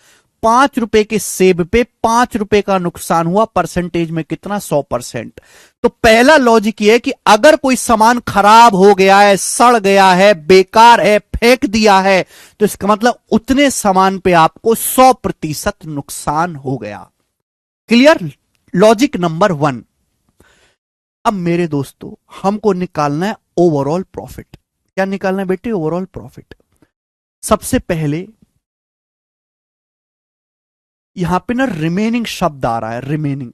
₹5 के सेब पे ₹5 का नुकसान हुआ, परसेंटेज में कितना? 100%। तो पहला लॉजिक ये है कि अगर कोई सामान खराब हो गया है, सड़ गया है, बेकार है, फेंक दिया है, तो इसका मतलब उतने सामान पे आपको 100% नुकसान हो गया। क्लियर? Logic number 1। अब मेरे दोस्तों, हमको निकालना है ओवरऑल प्रॉफिट। क्या निकालना है बेटे? Overall profit. सबसे पहले यहां पे ना रिमेनिंग शब्द आ रहा है, रिमेनिंग।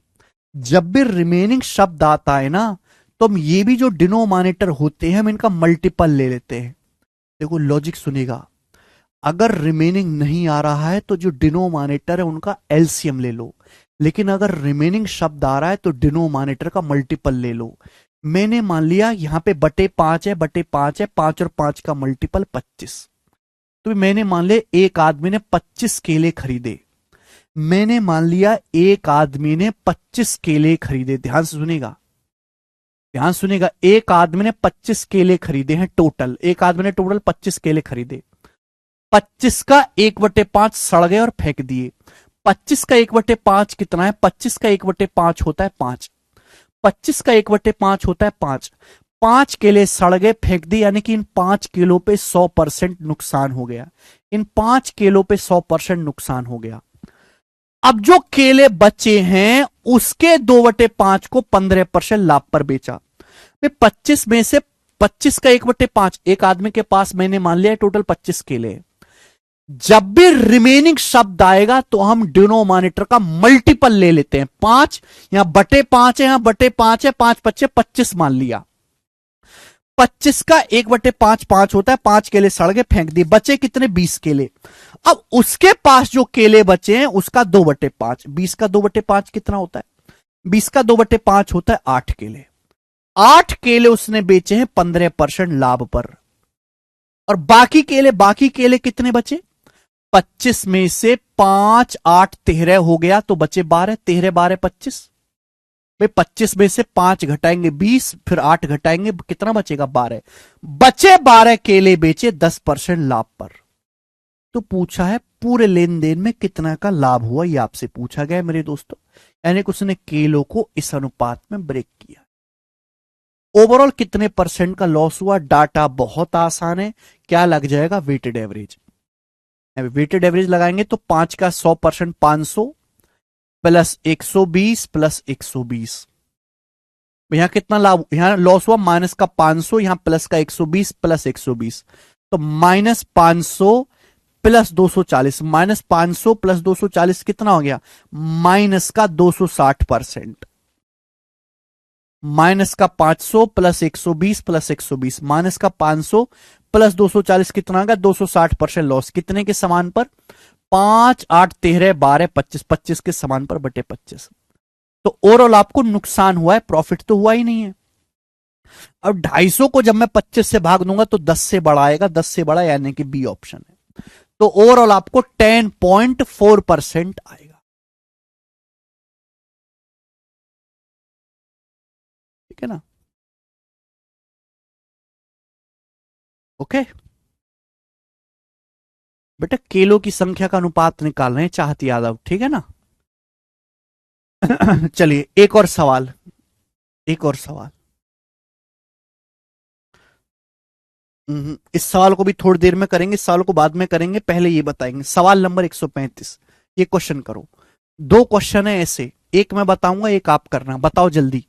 जब भी रिमेनिंग शब्द आता है ना, तो हम ये भी जो डिनोमिनेटर होते हैं, हम इनका मल्टीपल ले लेते हैं। देखो लॉजिक सुनेगा, अगर रिमेनिंग नहीं आ रहा है तो जो डिनोमिनेटर है उनका एलसीएम ले लो, लेकिन अगर रिमेनिंग शब्द आ रहा है तो डिनोमिनेटर का मल्टीपल ले लो। मैंने मान लिया यहां पे बटे 5 है, बटे 5 है, 5 और 5 का मल्टीपल 25। तो मैंने मान लिया एक आदमी ने 25 केले खरीदे। मैंने मान लिया एक आदमी ने 25 केले खरीदे। ध्यान से सुनेगा, ध्यान सुनेगा, एक आदमी ने 25 केले खरीदे हैं टोटल। एक आदमी ने टोटल 25 केले खरीदे। 25 का 1/5 सड़ गए और फेंक दिए। 25 का 1/5 कितना है? 25 का 1/5 होता है 5। 25 का 1/5 होता है 5। 5 केले सड़ गए, फेंक दिए, यानी कि इन 5 किलो पे 100% नुकसान हो गया। इन 5 किलो पे 100% नुकसान हो गया। अब जो केले बचे हैं उसके 2/5 को 15% लाभ पर बेचा। 25 में से 25 का 1/5, एक आदमी के पास मैंने मान लिया टोटल 25 केले। जब भी रिमेनिंग शब्द आएगा तो हम डिनोमिनेटर का मल्टीपल ले लेते हैं। 5 यहां बटे 5 है, यहां बटे 5 है, 5×5 25 मान लिया। 25 का 1/5 5 होता है। 5 केले सड़ गए, फेंक दिए, बचे कितने? 20 केले। अब उसके पास जो केले बचे हैं उसका 2/5, 20 का 2/5 कितना होता है? 20 का 2/5 होता है 8 केले। 8 केले उसने बेचे हैं 15% लाभ पर। और बाकी केले कितने बचे? 25 में से 5 8 13 हो गया, तो बचे 12। 13 12 25। भाई 25 में से 5 घटाएंगे 20, फिर 8 घटाएंगे, कितना बचेगा? 12। बचे 12 केले बेचे 10% लाभ पर। तो पूछा है पूरे लेन देन में कितना का लाभ हुआ, ये आपसे पूछा गया है मेरे दोस्तों। यानी कि उसने केलों को इस अनुपात में ब्रेक किया। ओवरऑल कितने परसेंट का लॉस हुआ? डाटा बहुत आसान है। क्या लग जाएगा? Weighted average. वेटेड एवरेज लगाएंगे तो 5 का 100% 500 प्लस 120 प्लस 120। यहां कितना लाभ, यहां लॉस हुआ माइनस का 500, यहां प्लस का 120 प्लस 120। तो -500 प्लस 240, -500 प्लस 240 कितना हो गया? माइनस का 260%। माइनस का 500 प्लस 120 प्लस 120, माइनस का 500 प्लस 240 कितना आ गया? 260% लॉस। कितने के समान पर? 5 8 13 12 25, 25 के समान पर बटे 25। तो ओवरऑल आपको नुकसान हुआ है, प्रॉफिट तो हुआ ही नहीं है। अब 250 को जब मैं 25 से भाग दूंगा तो 10 से बड़ा आएगा, 10 से बड़ा यानी कि बी ऑप्शन है। तो ओवरऑल आपको 10.4% आएगा। ठीक है ना? ओके बेटा, केलों की संख्या का अनुपात निकाल रहे हैं चाहती यादव, ठीक है ना? चलिए एक और सवाल, एक और सवाल। इस सवाल को भी थोड़ी देर में करेंगे, इस सवाल को बाद में करेंगे, पहले ये बताएंगे। सवाल नंबर 135, ये क्वेश्चन करो। दो क्वेश्चन है ऐसे, एक मैं बताऊंगा, एक आप करना, बताओ जल्दी।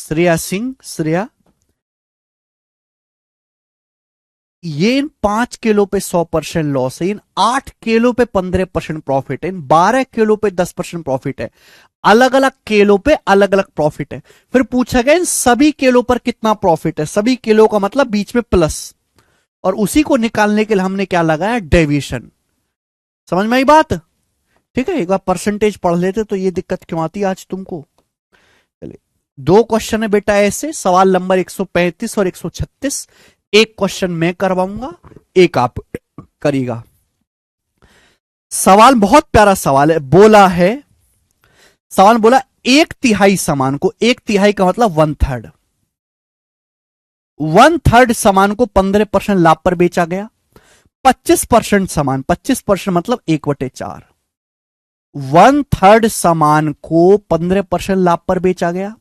श्रेया सिंह, श्रेया, ये इन 5 किलो पे 100% लॉस है, इन 8 किलो पे 15% प्रॉफिट है, इन 12 किलो पे 10% प्रॉफिट है, अलग अलग किलो पे अलग अलग प्रॉफिट है। फिर पूछा गया इन सभी किलो पर कितना प्रॉफिट है, सभी किलो का मतलब बीच में प्लस, और उसी को निकालने के लिए हमने क्या लगाया, डेविएशन। समझ में आई बात? ठीक है, एक बार परसेंटेज पढ़ लेते तो ये दिक्कत क्यों आती है आज तुमको। चलिए, 2 क्वेश्चन है बेटा ऐसे, सवाल नंबर 135 और 136। एक क्वेश्चन मैं करवाऊंगा, एक आप करिएगा। सवाल बहुत प्यारा सवाल है, बोला है, सवाल बोला 1/3 सामान को, 1/3 का मतलब 1/3, 1/3 सामान को 15% लाभ पर बेचा गया। 25% सामान, 25% मतलब 1/4, 1/3 सामान को 15% लाभ पर बेचा गया,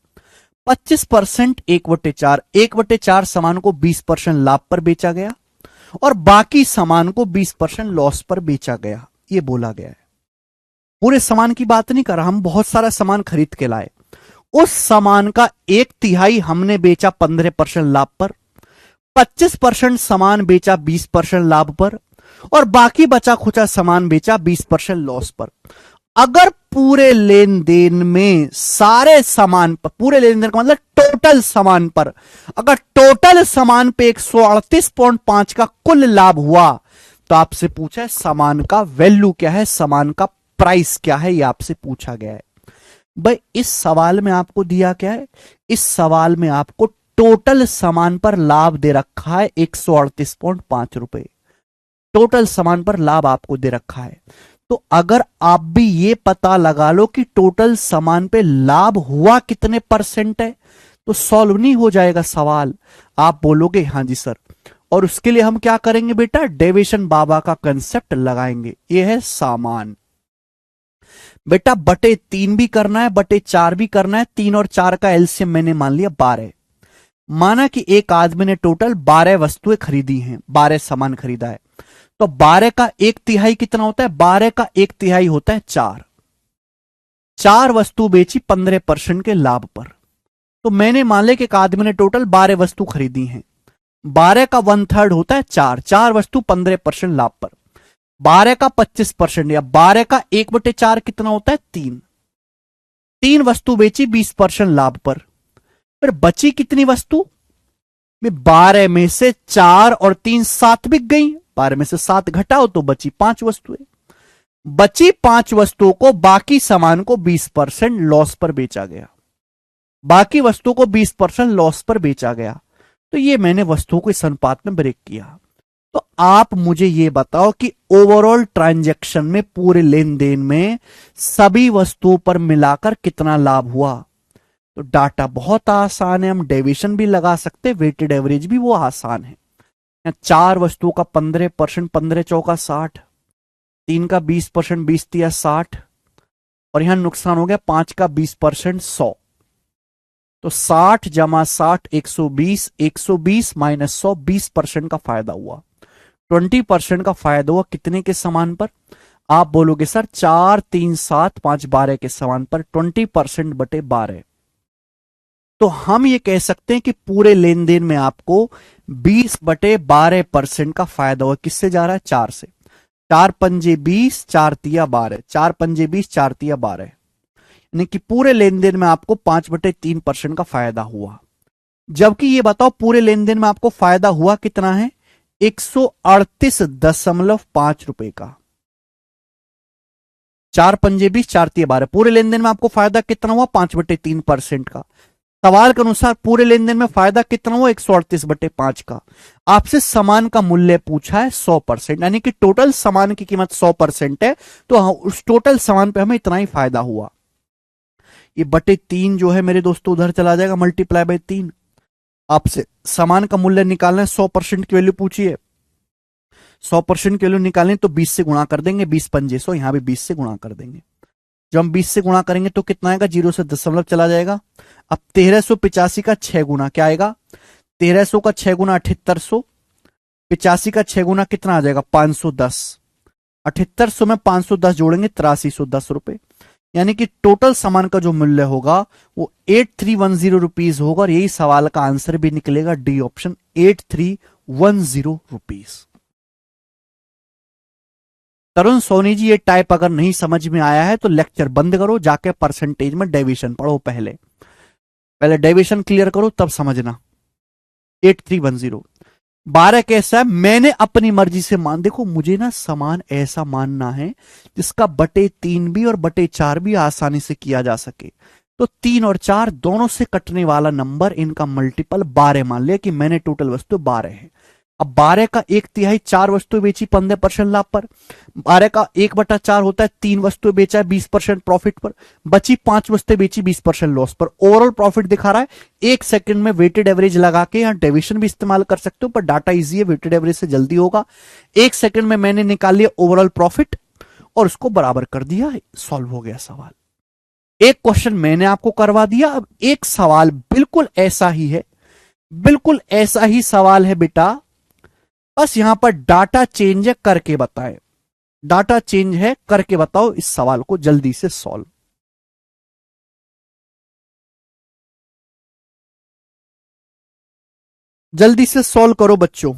25% 1/4, 1/4 सामान को 20% लाभ पर बेचा गया, और बाकी सामान को 20% लॉस पर बेचा गया। ये बोला गया है। पूरे सामान की बात नहीं कर रहा, हम बहुत सारा सामान खरीद के लाए, उस सामान का 1/3 हमने बेचा 15% लाभ पर, 25% सामान बेचा 20% लाभ पर, और बाकी बचा खुचा सामान बेचा 20% लॉस पर। अगर पूरे लेन देन में सारे सामान पर, पूरे लेन देन का मतलब टोटल सामान पर, अगर टोटल सामान पे 138.5 का कुल लाभ हुआ, तो आपसे पूछा है सामान का वैल्यू क्या है, सामान का प्राइस क्या है, ये आपसे पूछा गया है। भाई इस सवाल में आपको दिया क्या है, इस सवाल में आपको टोटल सामान पर लाभ दे रखा है 138.5 रुपए, टोटल सामान पर लाभ आपको दे रखा है। तो अगर आप भी ये पता लगा लो कि टोटल सामान पे लाभ हुआ कितने परसेंट है, तो सॉल्व नहीं हो जाएगा सवाल। आप बोलोगे हाँ जी सर, और उसके लिए हम क्या करेंगे बेटा, डेविएशन बाबा का कंसेप्ट लगाएंगे। ये है सामान बेटा, बटे 3 भी करना है, बटे 4 भी करना है, 3 और 4 का एलसीएम मैंने मान लिया 12। माना कि एक आदमी ने टोटल 12 वस्तुएं खरीदी हैं, 12 सामान खरीदा है, तो 12 का 1/3 कितना होता है, 12 का 1/3 होता है 4, 4 वस्तु बेची 15% के लाभ पर। तो मैंने मान लिया कि एक आदमी ने टोटल 12 वस्तु खरीदी हैं, 12 का 1/3 होता है 4, 4 वस्तु 15% लाभ पर, 12 का 25% या 12 का 1/4 कितना होता है 3, 3 वस्तु बेची 20% लाभ पर। फिर बची कितनी वस्तु, 12 में से 4 और 3 7 बिक गई, 12 में से 7 घटाओ तो बची 5 वस्तुएं, बची 5 वस्तुओं को बाकी सामान को 20% लॉस पर बेचा गया, बाकी वस्तुओं को 20% लॉस पर बेचा गया। तो ये मैंने वस्तुओं को इस अनुपात में ब्रेक किया। तो आप मुझे ये बताओ कि ओवरऑल ट्रांजैक्शन में, पूरे लेन देन में सभी वस्तुओं पर मिलाकर कितना लाभ हुआ। तो डाटा बहुत आसान है, हम डेविएशन भी लगा सकते, वेटेड एवरेज भी वो आसान है। 4 वस्तुओं का 15%, 15 चौका 60, 3 का 20%, 20 तिया 60, और यहां नुकसान हो गया 5 का 20%, 100। तो 60 जमा 60 120, 120 माइनस 100, 20% का फायदा हुआ, 20% का फायदा हुआ कितने के सामान पर। आप बोलोगे सर 4 3 7 5 12 के सामान पर 20% बटे 12। तो हम ये कह सकते हैं कि पूरे लेन देन में आपको 20/12% का फायदा हुआ। किससे जा रहा है, 4 से। 4 पंजे 20, 4 तिया 12, 4 पंजे 20, 4 तिया 12, यानी कि पूरे लेन देन में आपको 5/3% का फायदा हुआ। जबकि ये बताओ पूरे लेन देन में आपको फायदा हुआ कितना है, 138.5 रुपए का। 4 पंजे 20, 4 तिया 12, पूरे लेन देन में आपको फायदा कितना हुआ, 5/3% का। सवाल के अनुसार पूरे लेन देन में फायदा कितना हुआ, 138/5 का। आपसे सामान का मूल्य पूछा है 100%, यानी कि टोटल सामान की कीमत 100% है, तो उस टोटल सामान पे हमें इतना ही फायदा हुआ। ये बटे 3 जो है मेरे दोस्तों उधर चला जाएगा, मल्टीप्लाई बाय 3। आपसे सामान का मूल्य निकालना है, 100% की वैल्यू पूछी है, 100% की वैल्यू निकालें तो 20 से गुणा कर देंगे, 20 पंजे 100, यहां भी 20 से गुणा कर देंगे। जब हम 20 से गुणा करेंगे तो कितना आएगा, 0 से दशमलव चला जाएगा। अब 1385 का 6 गुना क्या आएगा, 1300 का 6 गुना 7800, 85 का 6 गुना कितना आ जाएगा, 510। 7800 में 510 जोड़ेंगे 8310 रुपए। यानी कि टोटल सामान का जो मूल्य होगा वो 8310 रुपीज होगा, और यही सवाल का आंसर भी निकलेगा, डी ऑप्शन, 8310 रुपीज। तरुण सोनी जी, ये टाइप अगर नहीं समझ में आया है तो लेक्चर बंद करो, जाके परसेंटेज में डेविएशन पढ़ो, पहले पहले डेविएशन क्लियर करो तब समझना। 8310। 12 कैसा है, मैंने अपनी मर्जी से मान, देखो मुझे ना समान ऐसा मानना है जिसका बटे 3 भी और बटे 4 भी आसानी से किया जा सके। तो 3 और 4 दोनों से कटने वाला नंबर, इनका मल्टीपल 12 मान लिया कि मैंने टोटल वस्तु 12 है। अब 12 का 1/3 4 वस्तु बेची 15% लाभ पर, 12 का 1/4 होता है 3 वस्तु बेचा है 20% प्रॉफिट पर, बची 5 वस्तु बेची 20% लॉस पर। ओवरऑल प्रॉफिट दिखा रहा है। 1 सेकंड में वेटेड एवरेज लगा के, यहां डेविएशन भी इस्तेमाल कर सकते हो पर डाटा इजी है, वेटेड एवरेज से जल्दी होगा। 1 सेकंड में मैंने निकाल लिया ओवरऑल प्रॉफिट और उसको बराबर कर दिया, सॉल्व हो गया सवाल। एक क्वेश्चन मैंने आपको करवा दिया, अब एक सवाल बिल्कुल ऐसा ही है, बिल्कुल ऐसा ही सवाल है बेटा, बस यहां पर डाटा चेंज है, करके बताए, डाटा चेंज है, करके बताओ इस सवाल को जल्दी से सॉल्व। जल्दी से सॉल्व करो बच्चों।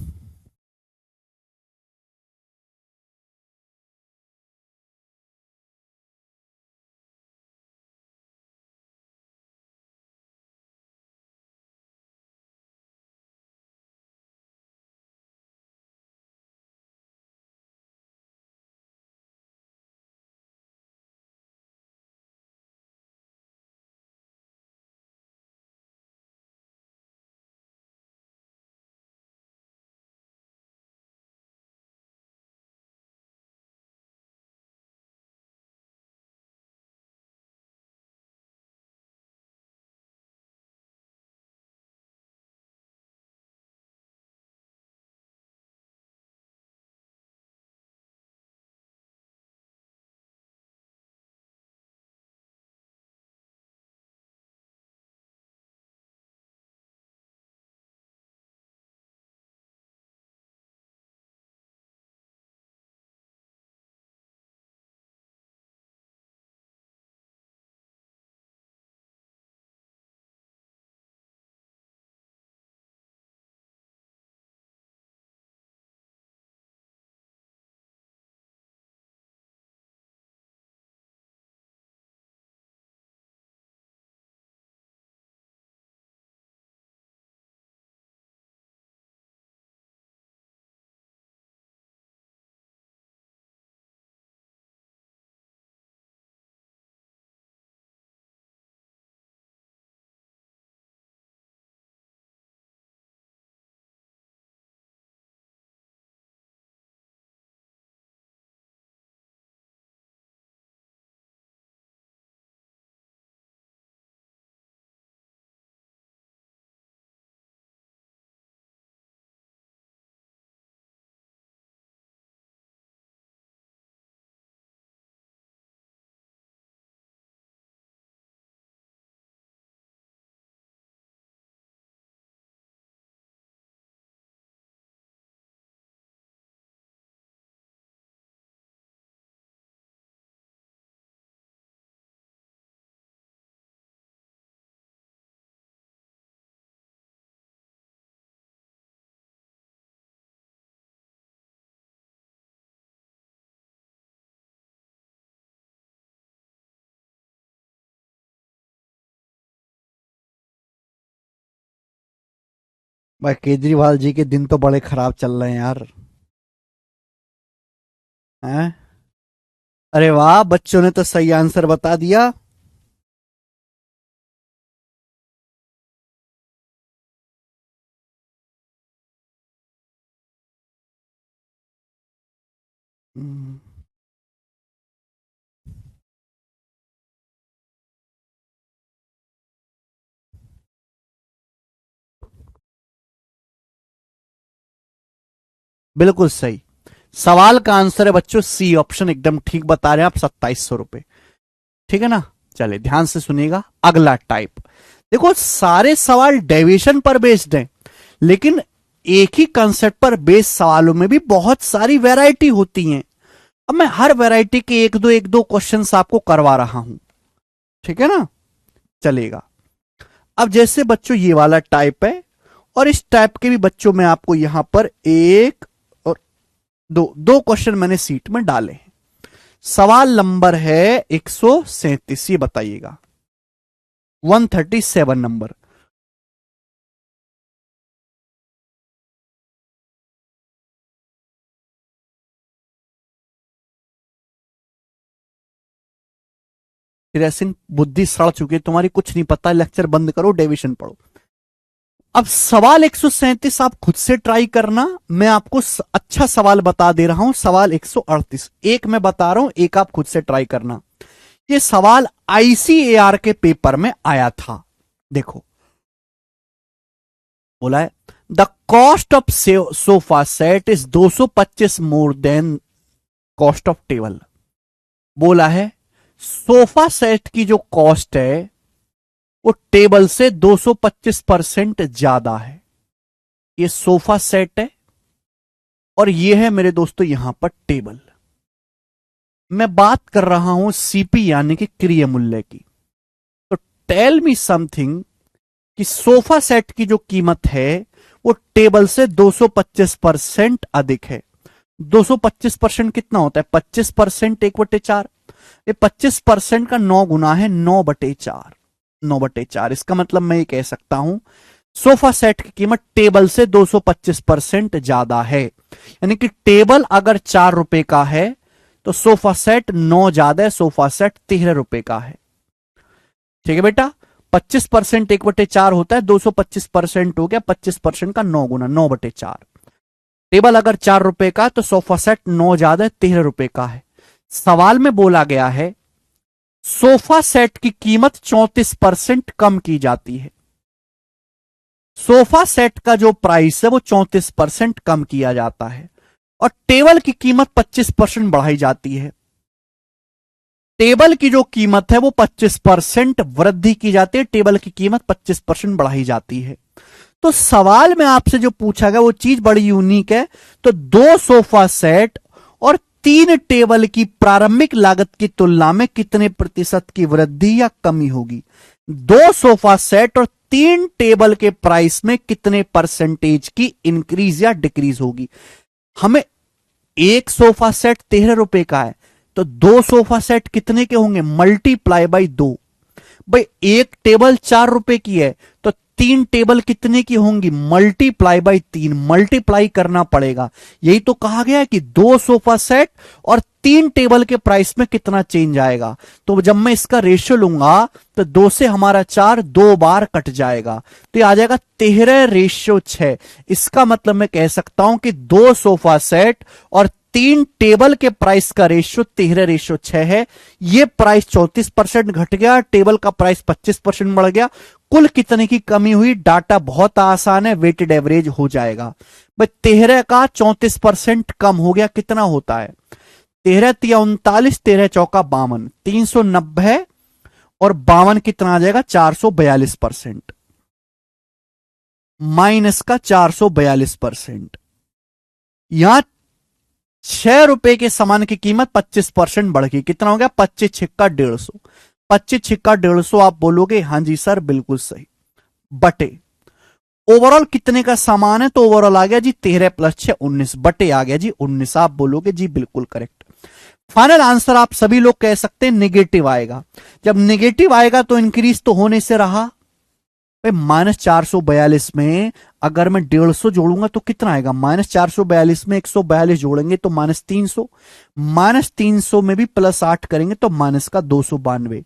भाई केजरीवाल जी के दिन तो बड़े खराब चल रहे हैं यार। हैं? अरे वाह, बच्चों ने तो सही आंसर बता दिया। हम्म, बिल्कुल सही। सवाल का आंसर है बच्चों सी ऑप्शन, एकदम ठीक बता रहे हैं आप, 2700 रुपए। ठीक है ना। चलिए ध्यान से सुनिएगा अगला टाइप। देखो सारे सवाल डेविएशन पर बेस्ड हैं, लेकिन एक ही कंसेप्ट पर बेस्ड सवालों में भी बहुत सारी वैरायटी होती हैं। अब मैं हर वैरायटी के एक दो क्वेश्चंस आपको करवा रहा हूं। ठीक है ना, चलेगा। अब जैसे बच्चों ये वाला टाइप है, और इस टाइप के भी बच्चों में आपको यहां पर एक और दो दो क्वेश्चन मैंने सीट में डाले हैं। सवाल नंबर है 137, ये बताइएगा 137 नंबर। सिंह बुद्धि सड़ चुकी है तुम्हारी, कुछ नहीं पता, लेक्चर बंद करो, डेविएशन पढ़ो। अब सवाल 137 आप खुद से ट्राई करना, मैं आपको अच्छा सवाल बता दे रहा हूं। सवाल 138 एक मैं बता रहा हूं, एक आप खुद से ट्राई करना। ये सवाल आईसीएआर के पेपर में आया था। देखो बोला है the cost of sofa set is 225 more than cost of table. बोला है सोफा सेट की जो कॉस्ट है वो टेबल से 225% ज्यादा है। ये सोफा सेट है और ये है मेरे दोस्तों यहां पर टेबल। मैं बात कर रहा हूं सीपी यानी कि क्रय मूल्य की। तो टेल मी समथिंग कि सोफा सेट की जो कीमत है वो टेबल से 225% अधिक है। 225% कितना होता है? 25% 1/4। ये 25% का 9 गुना है 9/4। 9/4 इसका मतलब मैं ये कह सकता हूं सोफा सेट की कीमत टेबल से 225% ज्यादा है। यानी कि टेबल अगर 4 रुपए का है तो सोफा सेट 9 ज्यादा है, सोफा सेट 13 रुपए का है। ठीक है बेटा, 25% 1/4 होता है, 225% हो गया 25% का 9 गुना 9/4। टेबल अगर 4 रुपए का तो सोफा सेट 9 ज्यादा है 13 रुपए का है। सवाल में बोला गया है सोफा सेट की कीमत 34% कम की जाती है। सोफा सेट का जो प्राइस है वो 34% कम किया जाता है और टेबल की कीमत 25% बढ़ाई जाती है। टेबल की जो कीमत है वो 25% वृद्धि की जाती है, टेबल की कीमत 25% बढ़ाई जाती है। तो सवाल में आपसे जो पूछा गया वो चीज बड़ी यूनिक है। तो 2 सोफा सेट और 3 टेबल की प्रारंभिक लागत की तुलना में कितने प्रतिशत की वृद्धि या कमी होगी? 2 सोफा सेट और 3 टेबल के प्राइस में कितने परसेंटेज की इंक्रीज या डिक्रीज होगी? हमें एक सोफा सेट 13 रुपए का है तो 2 सोफा सेट कितने के होंगे? Multiply by 2। भाई एक टेबल 4 रुपए की है तो 3 टेबल कितने की होंगी? Multiply by 3। मल्टीप्लाई करना पड़ेगा। यही तो कहा गया है कि 2 सोफा सेट और 3 टेबल के प्राइस में कितना चेंज आएगा। तो जब मैं इसका रेशियो लूंगा तो 2 से हमारा 4 2 बार कट जाएगा तो ये आ जाएगा 13:6। इसका मतलब मैं कह सकता हूं कि 2 सोफा सेट और 3 टेबल के प्राइस का रेशियो 13:6 है। ये प्राइस 34% घट गया, टेबल का प्राइस 25% बढ़ गया। कुल कितने की कमी हुई? डाटा बहुत आसान है, वेटेड एवरेज हो जाएगा। भाई 13 का 34% कम हो गया, कितना होता है? 13 तिया 39, 13 चौका 52, 390 और 52 कितना आ जाएगा? 442%। माइनस का 442%। यहां 6 रुपए के सामान की कीमत 25% बढ़ गई, कितना हो गया? 25 छिक्का 150। 25 छिक्का 150 आप बोलोगे हाँ जी सर बिल्कुल सही। बटे ओवरऑल कितने का सामान है? तो ओवरऑल आ गया जी 13 + 6 19, बटे आ गया जी 19। आप बोलोगे जी बिल्कुल करेक्ट। फाइनल आंसर आप सभी लोग कह सकते हैं नेगेटिव आएगा। जब नेगेटिव आएगा तो इंक्रीज तो होने से रहा। -442 में अगर मैं 150 जोड़ूंगा तो कितना आएगा? -442 में 142 जोड़ेंगे तो -300, -300 में भी +8 करेंगे तो माइनस का 292।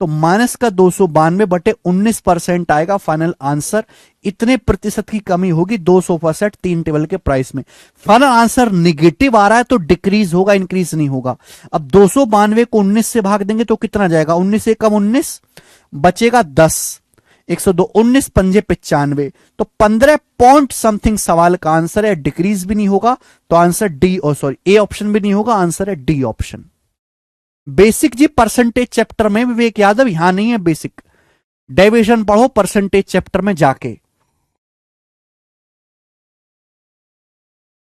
तो माइनस का 292 बटे 19% आएगा फाइनल आंसर। इतने प्रतिशत की कमी होगी 2 सोफा सेट 3 टेबल के प्राइस में। फाइनल आंसर निगेटिव आ रहा है तो डिक्रीज होगा, इंक्रीज नहीं होगा। अब 292 को 19 से भाग देंगे तो कितना जाएगा? 19 से कम 19 बचेगा 10, 102, 19 पंजे 95। तो 15 पॉइंट समथिंग सवाल का आंसर है। डिक्रीज भी नहीं होगा तो answer D, sorry A option भी नहीं होगा, आंसर है डी ऑप्शन। बेसिक जी परसेंटेज चैप्टर में विवेक यादव यहां नहीं है। बेसिक डेविएशन पढ़ो परसेंटेज चैप्टर में जाके।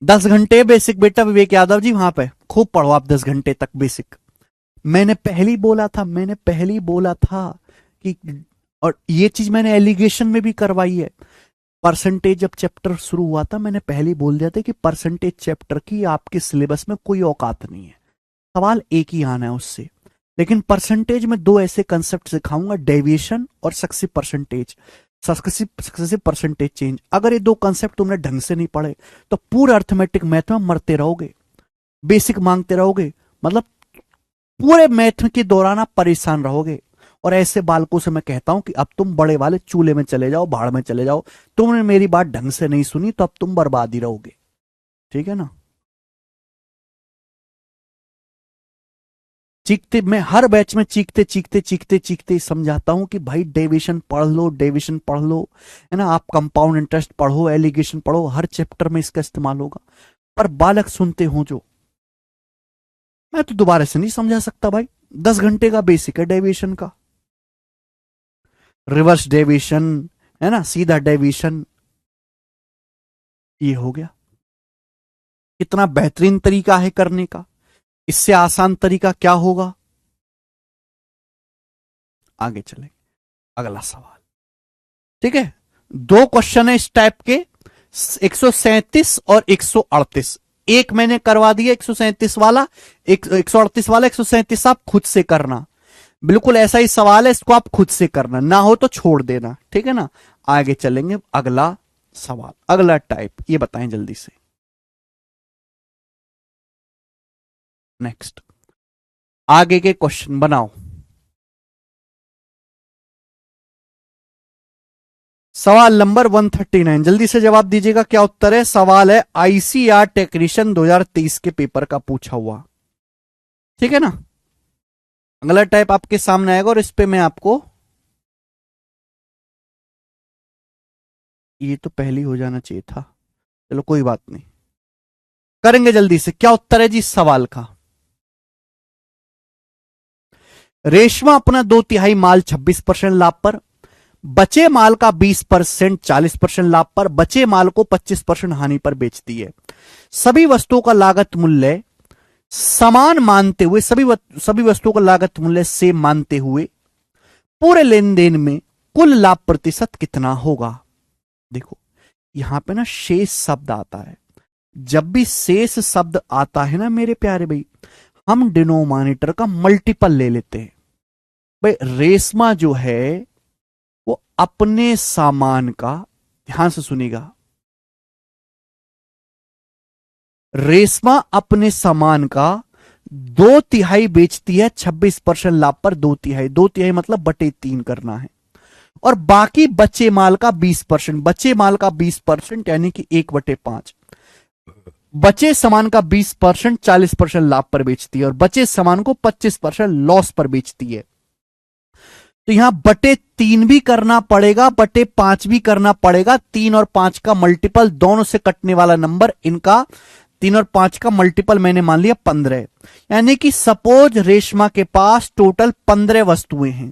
10 घंटे बेसिक बेटा विवेक यादव जी वहां पे खूब पढ़ो आप 10 घंटे तक बेसिक। मैंने पहले ही बोला था कि, और ये चीज मैंने एलिगेशन में भी करवाई है। परसेंटेज जब चैप्टर शुरू हुआ था मैंने पहले ही बोल दिया था कि परसेंटेज चैप्टर की आपके सिलेबस में कोई औकात नहीं है, सवाल एक ही आना है उससे। लेकिन परसेंटेज में दो ऐसे कंसेप्ट सिखाऊंगा, डेविएशन और successive percentage, successive percentage change. अगर ये दो कंसेप्ट तुमने ढंग से नहीं पढ़े तो पूरे अर्थमेटिक मैथ में मरते रहोगे, बेसिक मांगते रहोगे, मतलब पूरे मैथ के दौरान आप परेशान रहोगे। और ऐसे बालकों से मैं कहता हूं कि अब तुम बड़े वाले चूल्हे में चले जाओ, भाड़ में चले जाओ। तुमने मेरी बात ढंग से नहीं सुनी तो अब तुम बर्बाद ही रहोगे, ठीक है ना। चीखते, मैं हर बैच में चीखते चीखते चीखते चीखते समझाता हूं कि भाई डेविएशन पढ़ लो, डेविएशन पढ़ लो, है ना। आप कंपाउंड इंटरेस्ट पढ़ो, एलिगेशन पढ़ो, हर चैप्टर में इसका इस्तेमाल होगा। पर बालक सुनते हो जो, मैं तो दोबारा से नहीं समझा सकता भाई। 10 घंटे का बेसिक है डेविएशन का, रिवर्स डेविएशन, है ना, सीधा डेविएशन, ये हो गया। कितना बेहतरीन तरीका है करने का, इससे आसान तरीका क्या होगा। आगे चले, अगला सवाल, ठीक है। दो क्वेश्चन है इस टाइप के, 137 और 138। एक मैंने करवा दिया 137 वाला, 138 वाला। 137 आप खुद से करना, बिल्कुल ऐसा ही सवाल है, इसको आप खुद से करना, ना हो तो छोड़ देना, ठीक है ना। आगे चलेंगे, अगला सवाल, अगला टाइप, ये बताएं जल्दी से। नेक्स्ट, आगे के क्वेश्चन बनाओ। सवाल नंबर 139, जल्दी से जवाब दीजिएगा, क्या उत्तर है। सवाल है आईसीआर टेक्नीशियन 2023 के पेपर का पूछा हुआ, ठीक है ना। अगला टाइप आपके सामने आएगा और इस पे मैं आपको, ये तो पहले ही हो जाना चाहिए था, चलो कोई बात नहीं, करेंगे जल्दी से। क्या उत्तर है जी इस सवाल का। रेशमा अपना 2/3 माल 26% लाभ पर, बचे माल का 20% 40% लाभ पर, बचे माल को 25% हानि पर बेचती है। सभी वस्तुओं का लागत मूल्य समान मानते हुए, सभी वस्तुओं का लागत मूल्य सेम मानते हुए पूरे लेन देन में कुल लाभ प्रतिशत कितना होगा। देखो यहां पे ना शेष शब्द आता है, जब भी शेष शब्द आता है ना मेरे प्यारे भाई, हम डिनोमिनेटर का मल्टीपल ले लेते हैं। भाई रेशमा जो है वो अपने सामान का, ध्यान से सुनिएगा, रेशमा अपने सामान का 2/3 बेचती है 26% लाभ पर। 2/3, 2/3 मतलब बटे 3 करना है, और बाकी बचे माल का 20%, बचे माल का 20% यानी कि 1/5। बचे सामान का 20% 40% लाभ पर बेचती है, और बचे सामान को 25% लॉस पर बेचती है। तो यहां बटे 3 भी करना पड़ेगा, बटे 5 भी करना पड़ेगा। 3 और 5 का मल्टीपल, दोनों से कटने वाला नंबर, इनका 3 और 5 का मल्टीपल मैंने मान लिया 15। यानी कि सपोज रेशमा के पास टोटल 15 वस्तुएं हैं,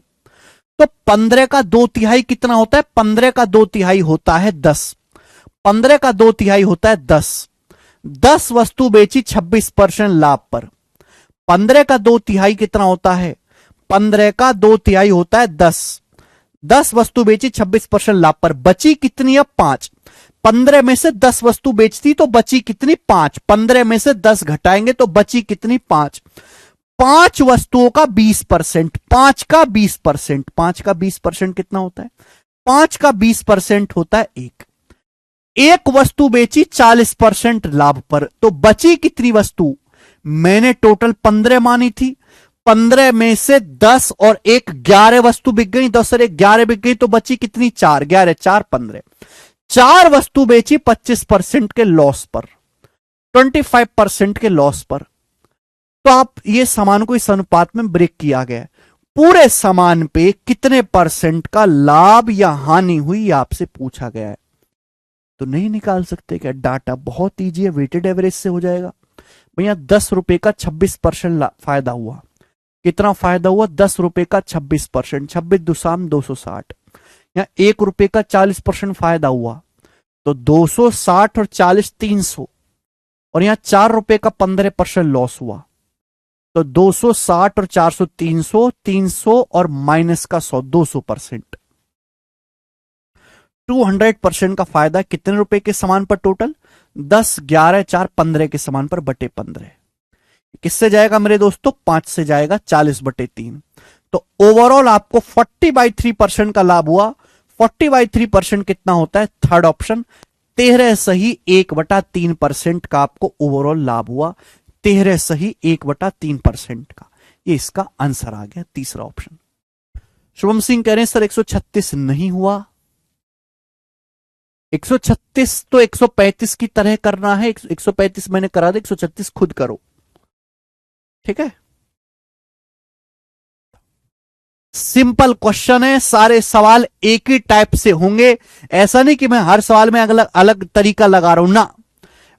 तो 15 का 2/3 कितना होता है। 15 का 2/3 होता है 10। 15 का 2/3 होता है 10। 10 वस्तु बेची 26% लाभ पर। 15 का 2/3 कितना होता है। 15 का 2/3 होता है 10। 10 वस्तु बेची 26% लाभ पर, बची कितनी है 5। 15 में से 10 वस्तु बेचती तो बची कितनी 5। 15 में से 10 घटाएंगे तो बची कितनी 5। 5 वस्तुओं का 20%, 5 का 20%, 5 का 20% कितना होता है। 5 का 20% होता है 1। एक वस्तु बेची 40% लाभ पर, तो बची कितनी वस्तु। मैंने टोटल 15 मानी थी, 15 में से 10 और 1 11 वस्तु बिक गई। 10 और 1 11 बिक गई, तो बची कितनी 4। 11 4 15। 4 वस्तु बेची 25% के लॉस पर, 25% के लॉस पर। तो आप ये सामान को इस अनुपात में ब्रेक किया गया है। पूरे सामान पे कितने परसेंट का लाभ या हानि हुई आपसे पूछा गया है। तो नहीं निकाल सकते क्या डाटा, बहुत ईजी है, वेटेड एवरेज से हो जाएगा। भैया 10 रुपए का 26% फायदा हुआ। कितना फायदा हुआ 10 रुपए का 26%, 26 दुसाम 260। या 1 रुपए का 40% फायदा हुआ, तो 260 और 40 300, और यहां 4 रुपए का 15% लॉस हुआ, तो 260 और 400 300, 300 और माइनस का 100 200%। 200% का फायदा कितने रुपए के सामान पर टोटल? 10, 11, 4, 15 के सामान पर बटे 15। किससे जाएगा मेरे दोस्तों? 5 से जाएगा, 40/3। तो ओवरऑल आपको 40/3% का लाभ हुआ। 40/3% कितना होता है? थर्ड ऑप्शन 13 सही 1/3% का आपको ओवरऑल लाभ हुआ। 13 सही 1/3% का, ये इसका आंसर आ गया, तीसरा ऑप्शन। शुभम सिंह कह रहे हैं सर 136 नहीं हुआ। 136 तो 135 की तरह करना है। 135 मैंने करा दिया, 136 खुद करो, ठीक है। सिंपल क्वेश्चन है, सारे सवाल एक ही टाइप से होंगे। ऐसा नहीं कि मैं हर सवाल में अलग अलग तरीका लगा रहा हूं ना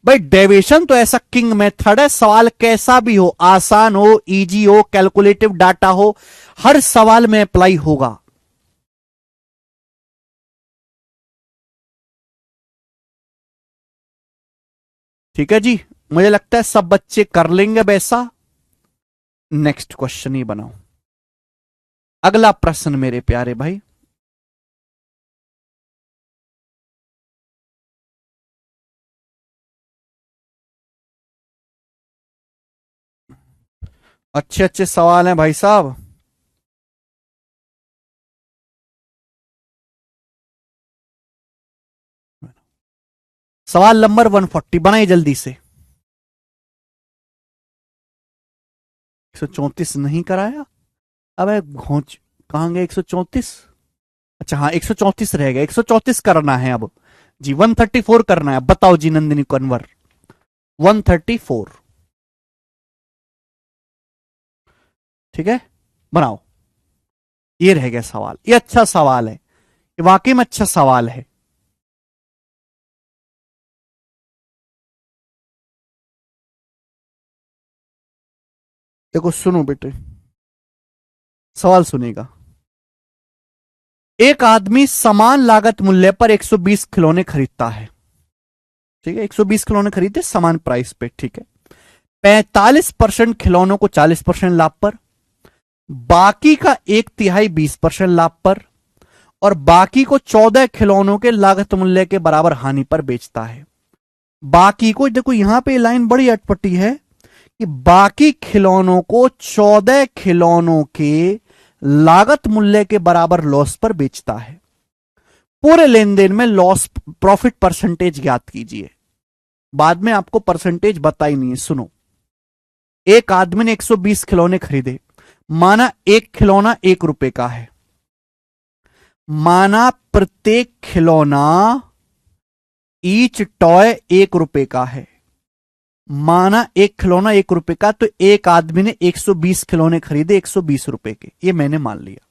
भाई। डेविएशन तो ऐसा किंग मेथड है, सवाल कैसा भी हो, आसान हो, इजी हो, कैलकुलेटिव डाटा हो, हर सवाल में अप्लाई होगा। ठीक है जी, मुझे लगता है सब बच्चे कर लेंगे वैसा। नेक्स्ट क्वेश्चन ही बनाओ। अगला प्रश्न मेरे प्यारे भाई, अच्छे अच्छे सवाल हैं भाई साहब। सवाल नंबर 140 बनाइए जल्दी से। 134 नहीं कराया? अब घोंच कहां गए 134? अच्छा हाँ 134 रह गया, 134 करना है अब जी। 134 करना है, बताओ जी नंदिनी कन्वर। 134 ठीक है, बनाओ। ये रह गया सवाल, ये अच्छा सवाल है, ये वाकई में अच्छा सवाल है। देखो सुनो बेटे, सवाल सुनेगा। एक आदमी समान लागत मूल्य पर 120 खिलौने खरीदता है, ठीक है। 120 खिलौने खरीदे समान प्राइस पे, ठीक है। 45% खिलौनों को 40% लाभ पर, बाकी का 1/3 20% लाभ पर, और बाकी को 14 खिलौनों के लागत मूल्य के बराबर हानि पर बेचता है। बाकी को, देखो यहां पे लाइन बड़ी अटपटी है कि बाकी खिलौनों को 14 खिलौनों के लागत मूल्य के बराबर लॉस पर बेचता है। पूरे लेन देन में लॉस प्रॉफिट परसेंटेज ज्ञात कीजिए। बाद में आपको परसेंटेज बताई नहीं है, सुनो। एक आदमी ने 120 खिलौने खरीदे, माना एक खिलौना 1 रुपए का है, माना प्रत्येक खिलौना ईच टॉय 1 रुपए का है, माना एक खिलौना 1 रुपए का, तो एक आदमी ने 120 खिलौने खरीदे 120 रुपए के, ये मैंने मान लिया।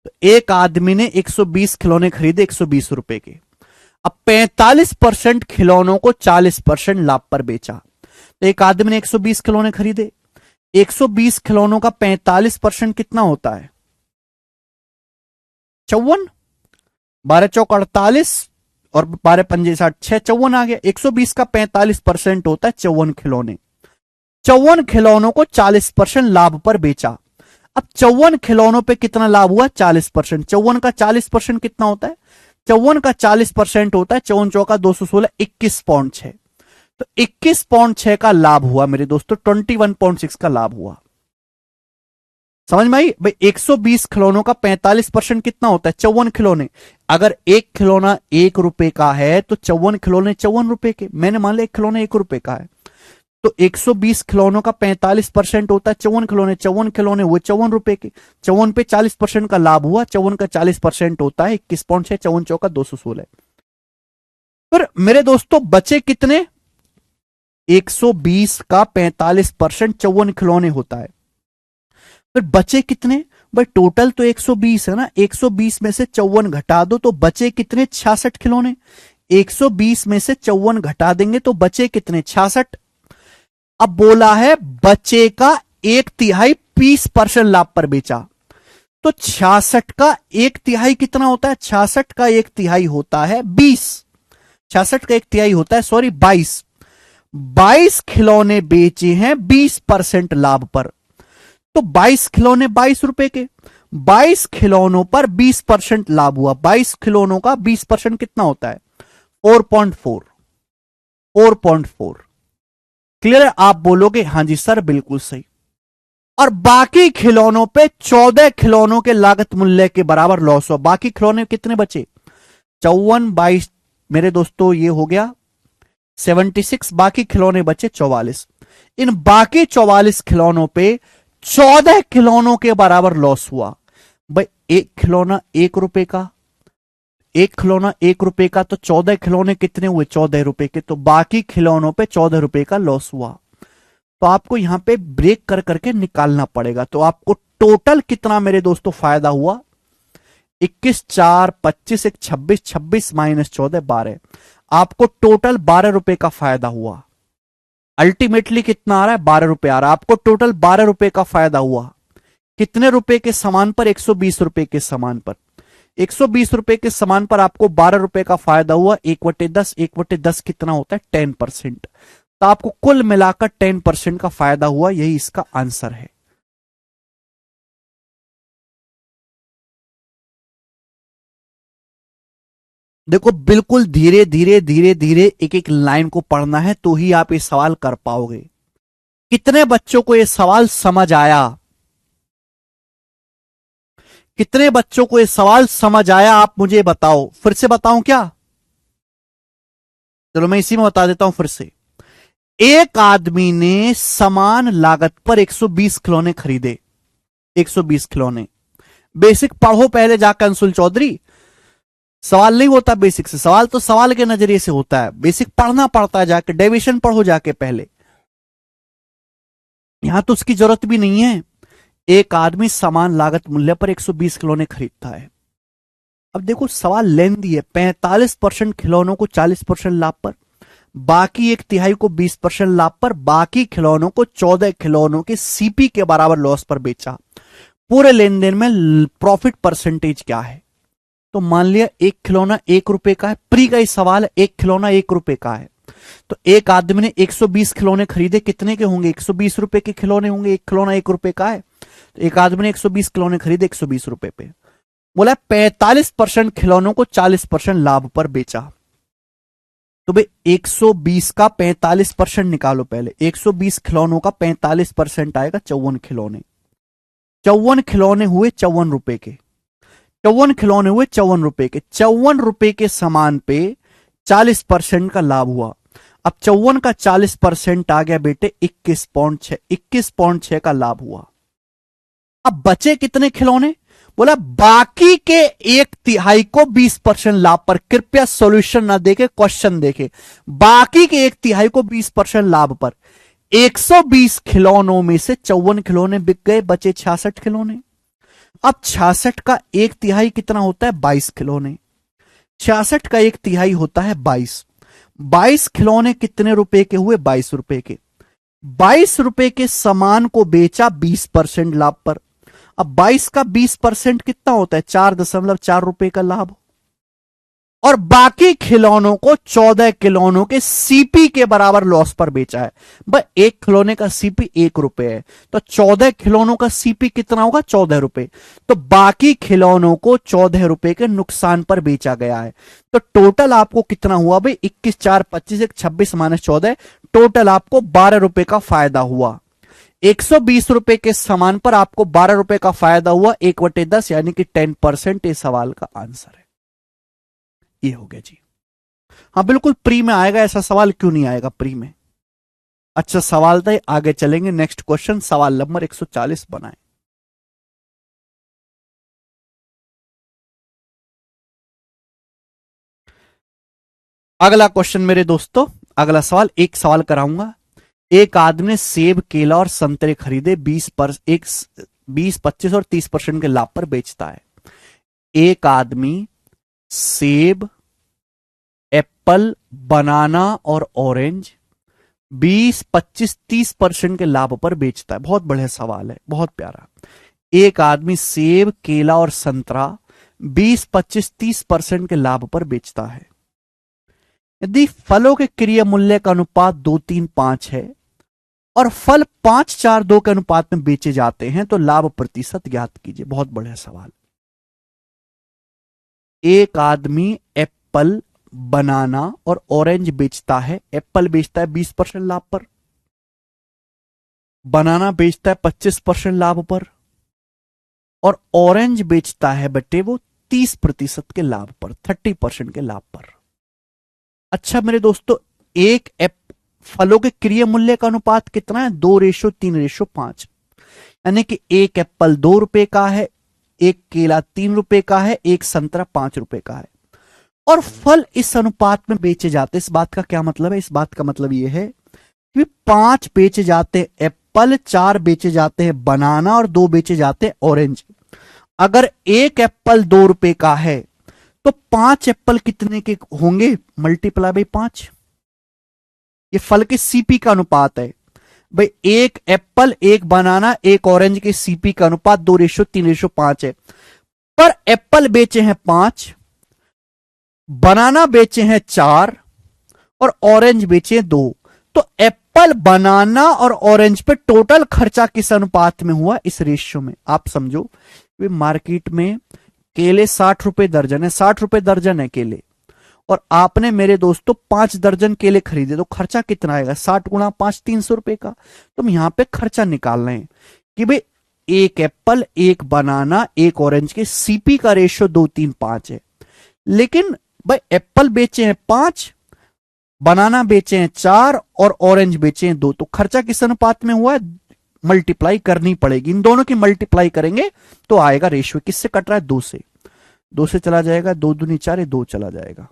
तो एक आदमी ने 120 खिलौने खरीदे 120 रुपए के। अब 45% खिलौनों को 40% लाभ पर बेचा। तो एक आदमी ने 120 खिलौने खरीदे, 120 खिलौनों का 45% कितना होता है? 54। 12 चौक 48 और 12 पंजे 60, 6 54 आ गया। 120 का 45% होता है 54 खिलौने। 54 खिलौनों को 40% लाभ पर बेचा। अब 54 खिलौनों पे कितना लाभ हुआ? 40%। 54 का 40% कितना होता है? 54 का 40% होता है 54 चौका 216, 21.6। तो 21.6 का लाभ हुआ मेरे दोस्तों, 21.6 का लाभ हुआ। समझ में आई भाई? 120 खिलौनों का 45% कितना होता है? 54 खिलौने। अगर एक खिलौना 1 रुपए का है तो 54 खिलौने 54 रुपए के। मैंने मान लिया एक खिलौना 1 रुपए का है, तो 120 खिलौनों का 45% होता है 54 खिलौने। 54 खिलौने हुए 54 रुपए के। 54 पे 40% का लाभ हुआ। 54 का 40% होता है 21.6, 54 चौका 216। फिर मेरे दोस्तों बचे कितने? 120 का 45% 54 खिलौने होता है। फिर बचे कितने भाई? टोटल तो 120 है ना, 120 में से 54 घटा दो तो बचे कितने? 66 खिलौने। 120 में से 54 घटा देंगे तो बचे कितने? 66। अब बोला है बचे का 1/3 20% लाभ पर बेचा, तो 66 का 1/3 कितना होता है? 66 का 1/3 होता है 20। 66 का 1/3 होता है, सॉरी 22। 22 खिलौने बेचे हैं 20% लाभ पर। तो 22 खिलौने 22 रुपए के, 22 खिलौनों पर 20% लाभ हुआ। 22 खिलौनों का 20% कितना होता है? 4.4। 4.4 क्लियर है? आप बोलोगे हां जी सर बिल्कुल सही। और बाकी खिलौनों पे 14 खिलौनों के लागत मूल्य के बराबर लॉस हुआ। बाकी खिलौने कितने बचे? 54 22 मेरे दोस्तों ये हो गया 76, बाकी खिलौने बचे 44। इन बाकी 44 खिलौनों पे 14 खिलौनों के बराबर लॉस हुआ। भाई एक खिलौना 1 रुपए का, एक खिलौना 1 रुपए का, तो 14 खिलौने कितने हुए? 14 रुपए के। तो बाकी खिलौनों पे 14 रुपए का लॉस हुआ। तो आपको यहां पे ब्रेक कर करके निकालना पड़ेगा। तो आपको टोटल कितना मेरे दोस्तों फायदा हुआ? 21 4 25 1 26, 26 माइनस 14 12। आपको टोटल 12 रुपए का फायदा हुआ। अल्टीमेटली कितना आ रहा है? 12 रुपए आ रहा है। आपको टोटल 12 रुपए का फायदा हुआ। कितने रुपए के सामान पर? 120 रुपए के सामान पर। 120 रुपए के सामान पर आपको 12 रुपए का फायदा हुआ। 1/10, 1/10 कितना होता है? 10%। तो आपको कुल मिलाकर 10% का फायदा हुआ। यही इसका आंसर है। देखो बिल्कुल धीरे धीरे धीरे धीरे एक एक लाइन को पढ़ना है, तो ही आप ये सवाल कर पाओगे। कितने बच्चों को ये सवाल समझ आया? कितने बच्चों को ये सवाल समझ आया? आप मुझे बताओ। फिर से बताऊं क्या? चलो मैं इसी में बता देता हूं फिर से। एक आदमी ने समान लागत पर 120 खिलौने खरीदे। 120 खिलौने। बेसिक पढ़ो पहले जाकर अंशुल चौधरी। सवाल नहीं होता बेसिक से, सवाल तो सवाल के नजरिए से होता है। बेसिक पढ़ना पड़ता है, जाके डेविएशन पढ़ो जाके पहले। यहां तो उसकी जरूरत भी नहीं है। एक आदमी समान लागत मूल्य पर 120 खिलौने खरीदता है। अब देखो सवाल लेंदी है। 45% खिलौनों को 40% लाभ पर, बाकी एक तिहाई को 20% लाभ पर, बाकी खिलौनों को 14 खिलौनों के सीपी के बराबर लॉस पर बेचा। पूरे लेन देन में प्रॉफिट परसेंटेज क्या है? तो मान लिया एक खिलौना 1 रुपए का है। प्री का ही सवाल है, एक खिलौना 1 रुपए का है। तो एक आदमी ने 120 खिलौने खरीदे। कितने के होंगे? 120 रुपए के खिलौने होंगे। एक खिलौना 1 रुपए का है, तो एक आदमी ने 120 खिलौने खरीदे 120 रुपए पे। बोला 45% खिलौनों को 40% लाभ पर बेचा। तो भाई 120 का 45% निकालो पहले। 120 खिलौनों का 45% आएगा 54 खिलौने। 54 खिलौने हुए 54 रुपए के। 54 खिलौने हुए 54 रुपए के। 54 रुपए के सामान पे 40% का लाभ हुआ। अब 54 का 40% आ गया बेटे 21.6। 21.6 का लाभ हुआ। अब बचे कितने खिलौने? बोला बाकी के एक तिहाई को 20% लाभ पर। कृपया सॉल्यूशन ना देखे, क्वेश्चन देखे। बाकी के एक तिहाई को 20% लाभ पर 120 खिलौनों में से 54 खिलौने बिक गए, बचे 66 खिलौने। अब 66 का एक तिहाई कितना होता है? 22 खिलौने। 66 का एक तिहाई होता है 22। 22 खिलौने कितने रुपए के हुए? 22 रुपए के। 22 रुपए के सामान को बेचा 20% लाभ पर। अब 22 का 20% कितना होता है? 4.4 रुपए का लाभ। और बाकी खिलौनों को 14 खिलौनों के सीपी के बराबर लॉस पर बेचा है। भाई एक खिलौने का सीपी 1 रुपए है, तो 14 खिलौनों का सीपी कितना होगा? 14 रुपए। तो बाकी खिलौनों को 14 रुपए के नुकसान पर बेचा गया है। तो टोटल आपको कितना हुआ भाई? 21 4 25 1 26 माइनस 14। टोटल आपको 12 रुपए का फायदा हुआ। 120 रुपए के सामान पर आपको 12 रुपए का फायदा हुआ। 1/10 यानी कि 10% इस सवाल का आंसर है। ये हो गया जी। हाँ बिल्कुल प्री में आएगा। ऐसा सवाल क्यों नहीं आएगा प्री में? अच्छा सवाल था। आगे चलेंगे। नेक्स्ट क्वेश्चन सवाल नंबर 140 बनाए। अगला क्वेश्चन मेरे दोस्तों, अगला सवाल, एक सवाल कराऊंगा। एक आदमी ने सेब केला और संतरे खरीदे 20 25 और 30% के लाभ पर बेचता है। एक आदमी सेब, एप्पल, बनाना और ऑरेंज 20 25 30% के लाभ पर बेचता है। बहुत बढ़िया सवाल है, बहुत प्यारा। एक आदमी सेब, केला और संतरा 20 25 30% के लाभ पर बेचता है। यदि फलों के क्रय मूल्य का अनुपात 2 3 5 है, और फल 5:4:2 के अनुपात में बेचे जाते हैं तो लाभ प्रतिशत ज्ञात कीजिए। बहुत बढ़िया सवाल। एक आदमी एप्पल, बनाना और ऑरेंज बेचता है। एप्पल बेचता है 20% लाभ पर, बनाना बेचता है 25% लाभ पर, और ऑरेंज बेचता है बेटे वो 30% के लाभ पर, 30% के लाभ पर। अच्छा मेरे दोस्तों, एक फलों के क्रिय मूल्य का अनुपात कितना है? 2:3:5। यानी कि एक एप्पल 2 रुपए का है, एक केला 3 रुपए का है, एक संतरा 5 रुपए का है, और फल इस अनुपात में बेचे जाते हैं। इस बात का क्या मतलब है? इस बात का मतलब यह है कि 5 बेचे जाते हैं एप्पल, 4 बेचे जाते हैं बनाना और 2 बेचे जाते हैं ऑरेंज। अगर एक एप्पल 2 रुपए का है तो 5 एप्पल कितने के होंगे? Multiply by 5। ये फल के सीपी का अनुपात है भाई। एक एप्पल, एक बनाना, एक ऑरेंज के सीपी का अनुपात 2:3:5 है। पर एप्पल बेचे हैं 5, बनाना बेचे हैं 4 और ऑरेंज बेचे हैं 2। तो एप्पल, बनाना और ऑरेंज पे टोटल खर्चा किस अनुपात में हुआ? इस रेशियो में। आप समझो, मार्केट में केले 60 रुपए दर्जन है, 60 रुपए दर्जन है केले, और आपने मेरे दोस्तों 5 दर्जन केले खरीदे, तो खर्चा कितना आएगा? 60 × 5, 300 रुपए का। तो हम यहां पे खर्चा निकाल रहे हैं कि भाई एक एप्पल, एक बनाना, एक ऑरेंज के सीपी का रेशियो 2:3:5 है। लेकिन भाई एप्पल बेचे हैं 5, बनाना बेचे हैं 4 और ऑरेंज बेचे हैं 2, तो खर्चा किस अनुपात में हुआ है? मल्टीप्लाई करनी पड़ेगी, इन दोनों की मल्टीप्लाई करेंगे तो आएगा रेशियो। किससे कट रहा है? 2 से। 2 से चला जाएगा, 2 दूनी 4, 2 चला जाएगा,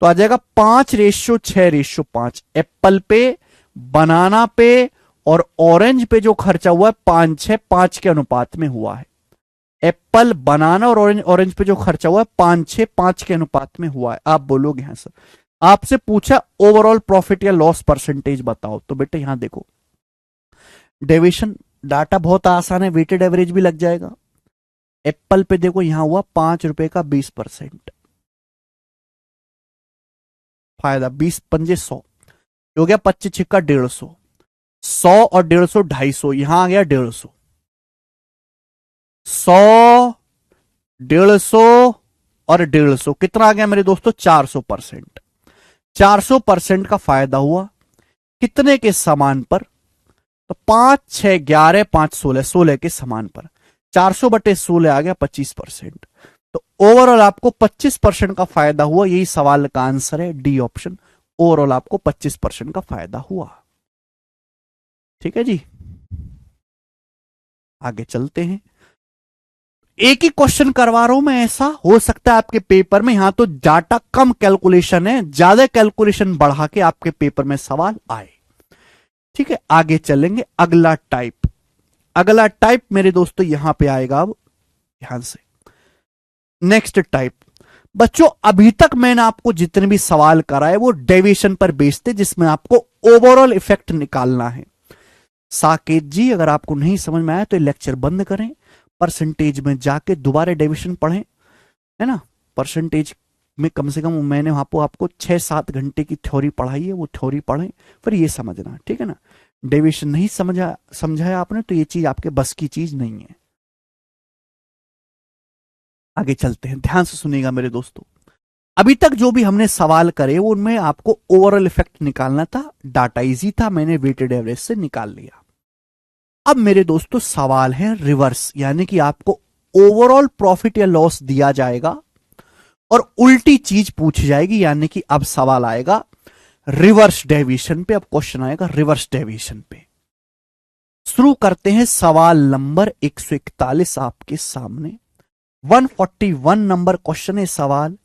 तो आ जाएगा 5:6:5। एप्पल पे, बनाना पे और ऑरेंज पे जो खर्चा हुआ है 5:6:5 के अनुपात में हुआ है। एप्पल, बनाना और ऑरेंज पे जो खर्चा हुआ है 5:6:5 के अनुपात में हुआ है। आप बोलोगे हाँ सर, आपसे पूछा ओवरऑल प्रॉफिट या लॉस परसेंटेज बताओ, तो बेटे यहां देखो डेविएशन डाटा बहुत आसान है, वेटेड एवरेज भी लग जाएगा। एप्पल पे देखो यहां हुआ 5 रुपए का 20% फायदा, 20×5 = 100 हो गया, 25×6 = 150, 100 और 150 250, यहां आ गया 150, 100, 150 और 150 कितना आ गया मेरे दोस्तों? 400%। 400% का फायदा हुआ कितने के समान पर? तो 5×6=11, 5×16, 16 के समान पर। 400/16 आ गया 25%। तो ओवरऑल आपको 25% का फायदा हुआ। यही सवाल का आंसर है, डी ऑप्शन। ओवरऑल आपको 25% का फायदा हुआ। ठीक है जी, आगे चलते हैं। एक ही क्वेश्चन करवा रहा हूं मैं, ऐसा हो सकता है आपके पेपर में, यहां तो डाटा कम कैलकुलेशन है, ज्यादा कैलकुलेशन बढ़ा के आपके पेपर में सवाल आए। ठीक है, आगे चलेंगे। अगला टाइप, अगला टाइप मेरे दोस्तों यहां पे आएगा। अब ध्यान से, नेक्स्ट टाइप। बच्चों अभी तक मैंने आपको जितने भी सवाल कराए वो डेविएशन पर बेस्ड थे, जिसमें आपको ओवरऑल इफेक्ट निकालना है। साकेत जी अगर आपको नहीं समझ में आया तो लेक्चर बंद करें, परसेंटेज में जाके दोबारा डेविएशन पढ़ें, है ना। परसेंटेज में कम से कम मैंने वहां पर आपको 6-7 घंटे की थ्योरी पढ़ाई है, वो थ्योरी पढ़ें फिर ये समझना, ठीक है ना। डेविएशन नहीं समझाया आपने तो ये चीज आपके बस की चीज नहीं है। आगे चलते हैं, ध्यान से सुनिएगा मेरे दोस्तों। अभी तक जो भी हमने सवाल करे वो उनमें आपको ओवरऑल इफेक्ट निकालना था, डाटा इजी था, मैंने वेटेड एवरेज से निकाल लिया। अब मेरे दोस्तों सवाल है रिवर्स, यानी कि आपको ओवरऑल प्रॉफिट या लॉस दिया जाएगा और उल्टी चीज पूछी जाएगी, यानी कि अब सवाल आएगा रिवर्स डेविएशन पे। अब क्वेश्चन आएगा रिवर्स डेविएशन पे। शुरू करते हैं, सवाल नंबर 141 आपके सामने। 141 नंबर क्वेश्चन है। सवाल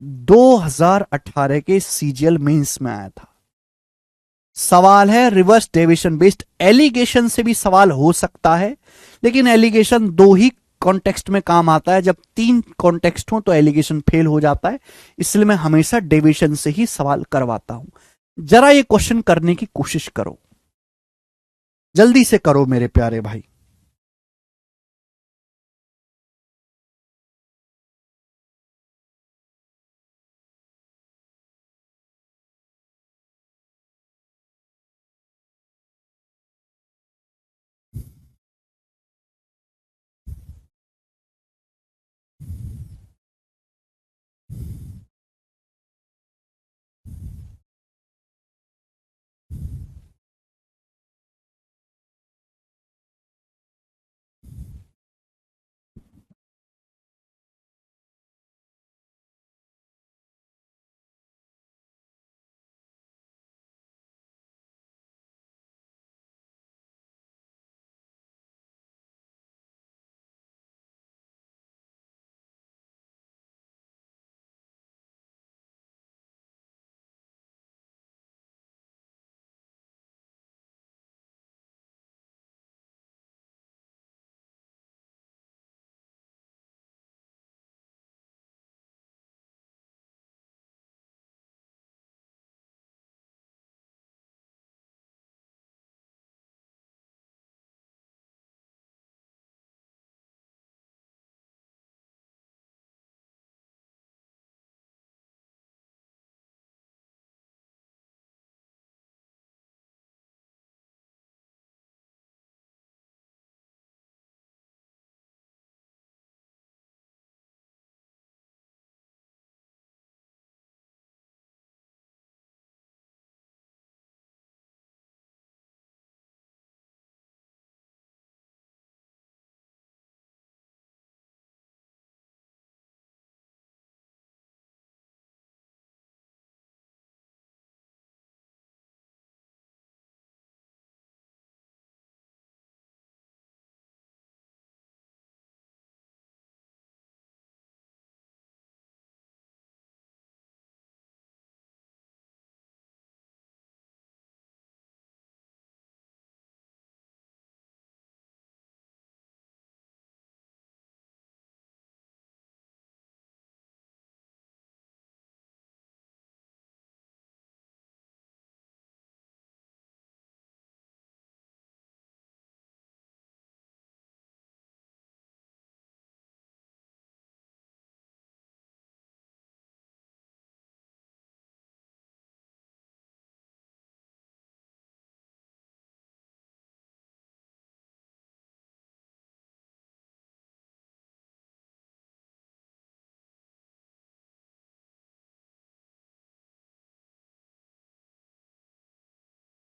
2018 के सीजीएल मेंस में आया था। सवाल है रिवर्स डेविएशन बेस्ड। एलिगेशन से भी सवाल हो सकता है, लेकिन एलिगेशन 2 ही कॉन्टेक्स्ट में काम आता है, जब 3 कॉन्टेक्स्ट हो तो एलिगेशन फेल हो जाता है। इसलिए मैं हमेशा डेविएशन से ही सवाल करवाता हूं। जरा ये क्वेश्चन करने की कोशिश करो, जल्दी से करो मेरे प्यारे भाई।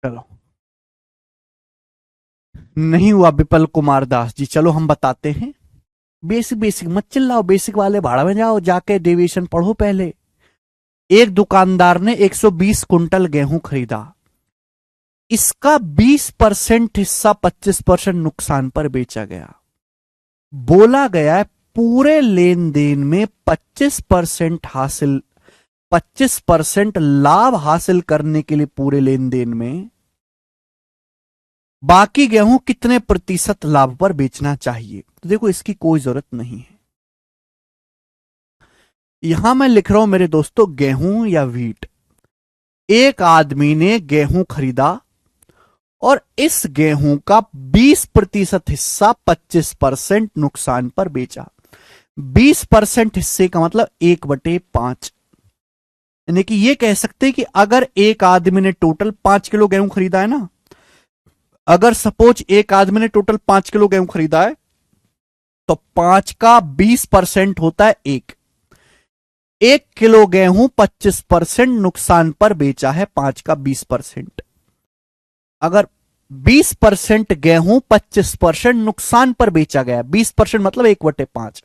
चलो, नहीं हुआ विपल कुमार दास जी। चलो हम बताते हैं। बेसिक बेसिक मत चिल्लाओ, बेसिक वाले भाड़ा में जाओ, जाके डेविएशन पढ़ो पहले। एक दुकानदार ने 120 कुंटल गेहूं खरीदा। इसका 20% हिस्सा 25% नुकसान पर बेचा गया। बोला गया है पूरे लेन देन में 25% लाभ हासिल करने के लिए पूरे लेन देन में बाकी गेहूं कितने प्रतिशत लाभ पर बेचना चाहिए। तो देखो, इसकी कोई जरूरत नहीं है। यहां मैं लिख रहा हूं मेरे दोस्तों, गेहूं या व्हीट। एक आदमी ने गेहूं खरीदा और इस गेहूं का 20% हिस्सा 25% नुकसान पर बेचा। 20% हिस्से का मतलब 1/5। यानी कि यह कह सकते हैं कि अगर एक आदमी ने टोटल 5 किलो गेहूं खरीदा है ना, अगर सपोज एक आदमी ने टोटल 5 किलो गेहूं खरीदा है, तो 5 का 20% होता है 1 किलो गेहूं 25% नुकसान पर बेचा है, 5 का 20%। अगर 20% गेहूं 25% नुकसान पर बेचा गया, 20% मतलब 1/5।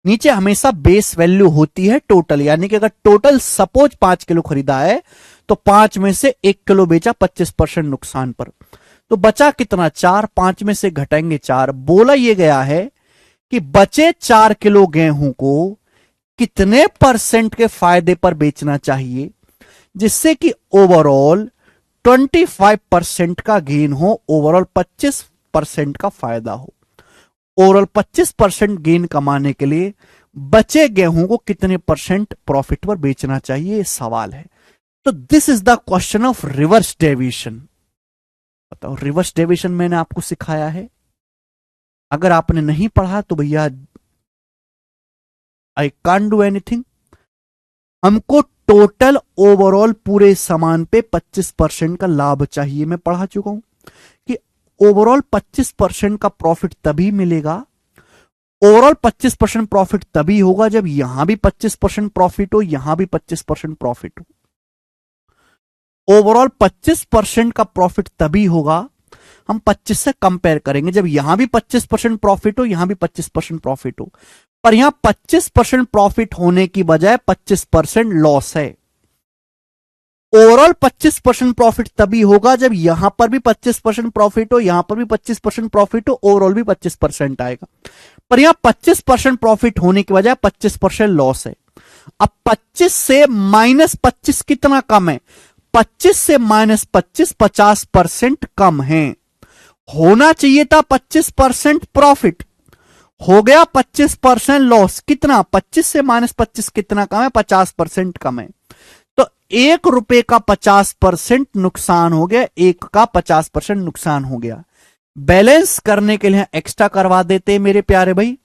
नीचे हमेशा बेस वैल्यू होती है टोटल, यानी कि अगर टोटल सपोज 5 किलो खरीदा है तो 5 में से 1 किलो बेचा 25% नुकसान पर, तो बचा कितना? 4। 5 में से घटाएंगे 4। बोला यह गया है कि बचे 4 किलो गेहूं को कितने परसेंट के फायदे पर बेचना चाहिए, जिससे कि ओवरऑल 25% का गेन हो, ओवरऑल 25% का फायदा हो। ओवरऑल 25% गेन कमाने के लिए बचे गेहूं को कितने परसेंट प्रॉफिट पर बेचना चाहिए, यह सवाल है। तो this is the question of reverse deviation. बताओ, रिवर्स डेविएशन मैंने आपको सिखाया है। अगर आपने नहीं पढ़ा तो भैया आई कांट डू एनीथिंग। हमको टोटल ओवरऑल पूरे सामान पे 25% का लाभ चाहिए। मैं पढ़ा चुका हूं कि ओवरऑल 25% का प्रॉफिट तभी मिलेगा, ओवरऑल 25% प्रॉफिट तभी होगा जब यहां भी 25% प्रॉफिट हो, यहां भी 25% प्रॉफिट हो। ओवरऑल 25% का प्रॉफिट तभी होगा, हम 25 से कंपेयर करेंगे, जब यहां भी 25% प्रॉफिट हो, यहां भी 25% प्रॉफिट हो। पर यहां 25% प्रॉफिट होने की बजाय 25% लॉस है। ओवरऑल 25% प्रॉफिट तभी होगा जब यहां पर भी 25% प्रॉफिट हो, यहां पर भी 25% प्रॉफिट हो, ओवरऑल भी 25% आएगा। पर यहां 25% प्रॉफिट होने की बजाय 25% लॉस है। अब 25 से -25 कितना कम है? 25 से -25 50% कम है। होना चाहिए था 25% प्रॉफिट, हो गया 25% लॉस। कितना? 25 से -25 कितना कम है? 50% कम है। तो 1 रुपए का 50% नुकसान हो गया, 1 का 50% नुकसान हो गया। बैलेंस करने के लिए एक्स्ट्रा करवा देते मेरे प्यारे भाई।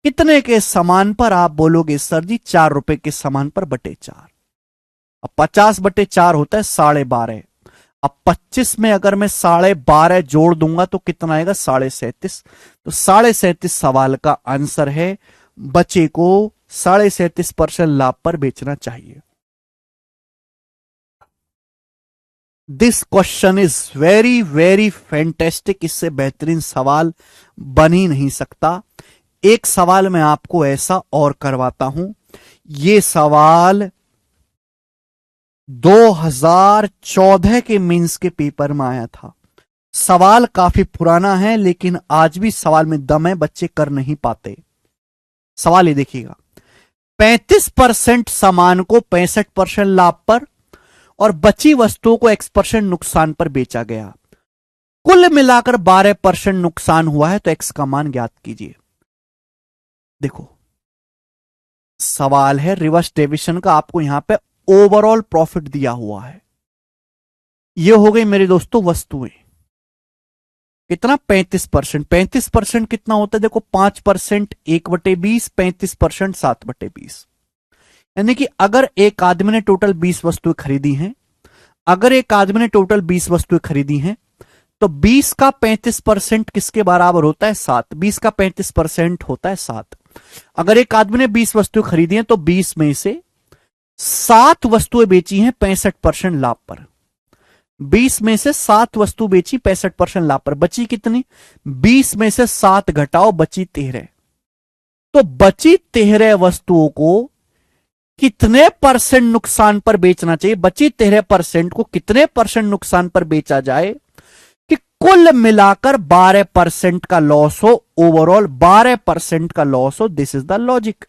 कितने के सामान पर? आप बोलोगे सर जी 4 रुपए के सामान पर बटे 4। अब 50/4 होता है 12.5। अब 25 में अगर मैं 12.5 जोड़ दूंगा तो कितना आएगा? 37.5। तो 37.5 सवाल का आंसर है। बचे को 37.5% लाभ पर बेचना चाहिए। This question is very very fantastic. इससे बेहतरीन सवाल बन ही नहीं सकता। एक सवाल मैं आपको ऐसा और करवाता हूं। यह सवाल 2014 के मेंस के पेपर में आया था। सवाल काफी पुराना है, लेकिन आज भी सवाल में दम है, बच्चे कर नहीं पाते। सवाल ये देखिएगा, 35% सामान को 65% लाभ पर और बची वस्तुओं को X% नुकसान पर बेचा गया। कुल मिलाकर 12% नुकसान हुआ है, तो X का मान ज्ञात कीजिए। देखो, सवाल है रिवर्स डेविएशन का। आपको यहां पे ओवरऑल प्रॉफिट दिया हुआ है। ये हो गई मेरे दोस्तों वस्तुएं। कितना? 35%। 35% कितना होता है? देखो, 5% 1/20, 35% 7/20। यानी कि अगर एक आदमी ने टोटल 20 वस्तुएं खरीदी हैं, अगर एक आदमी ने टोटल 20 वस्तुएं खरीदी हैं, तो 20 का 35% किसके बराबर होता है? 7। 20 का 35% होता है 7। अगर एक आदमी ने 20 वस्तुएं खरीदी हैं, तो 20 में से 7 वस्तुएं बेची हैं 65% लाभ पर। 20 में से 7 वस्तु बेची, 65% लाभ पर, बची कितनी? 20 में से 7 घटाओ, बची 13। तो बची 13 वस्तुओं को कितने परसेंट नुकसान पर बेचना चाहिए? बची 13% को कितने परसेंट नुकसान पर बेचा जाए कि कुल मिलाकर 12% का लॉस हो, ओवरऑल 12% का लॉस हो। This is the logic.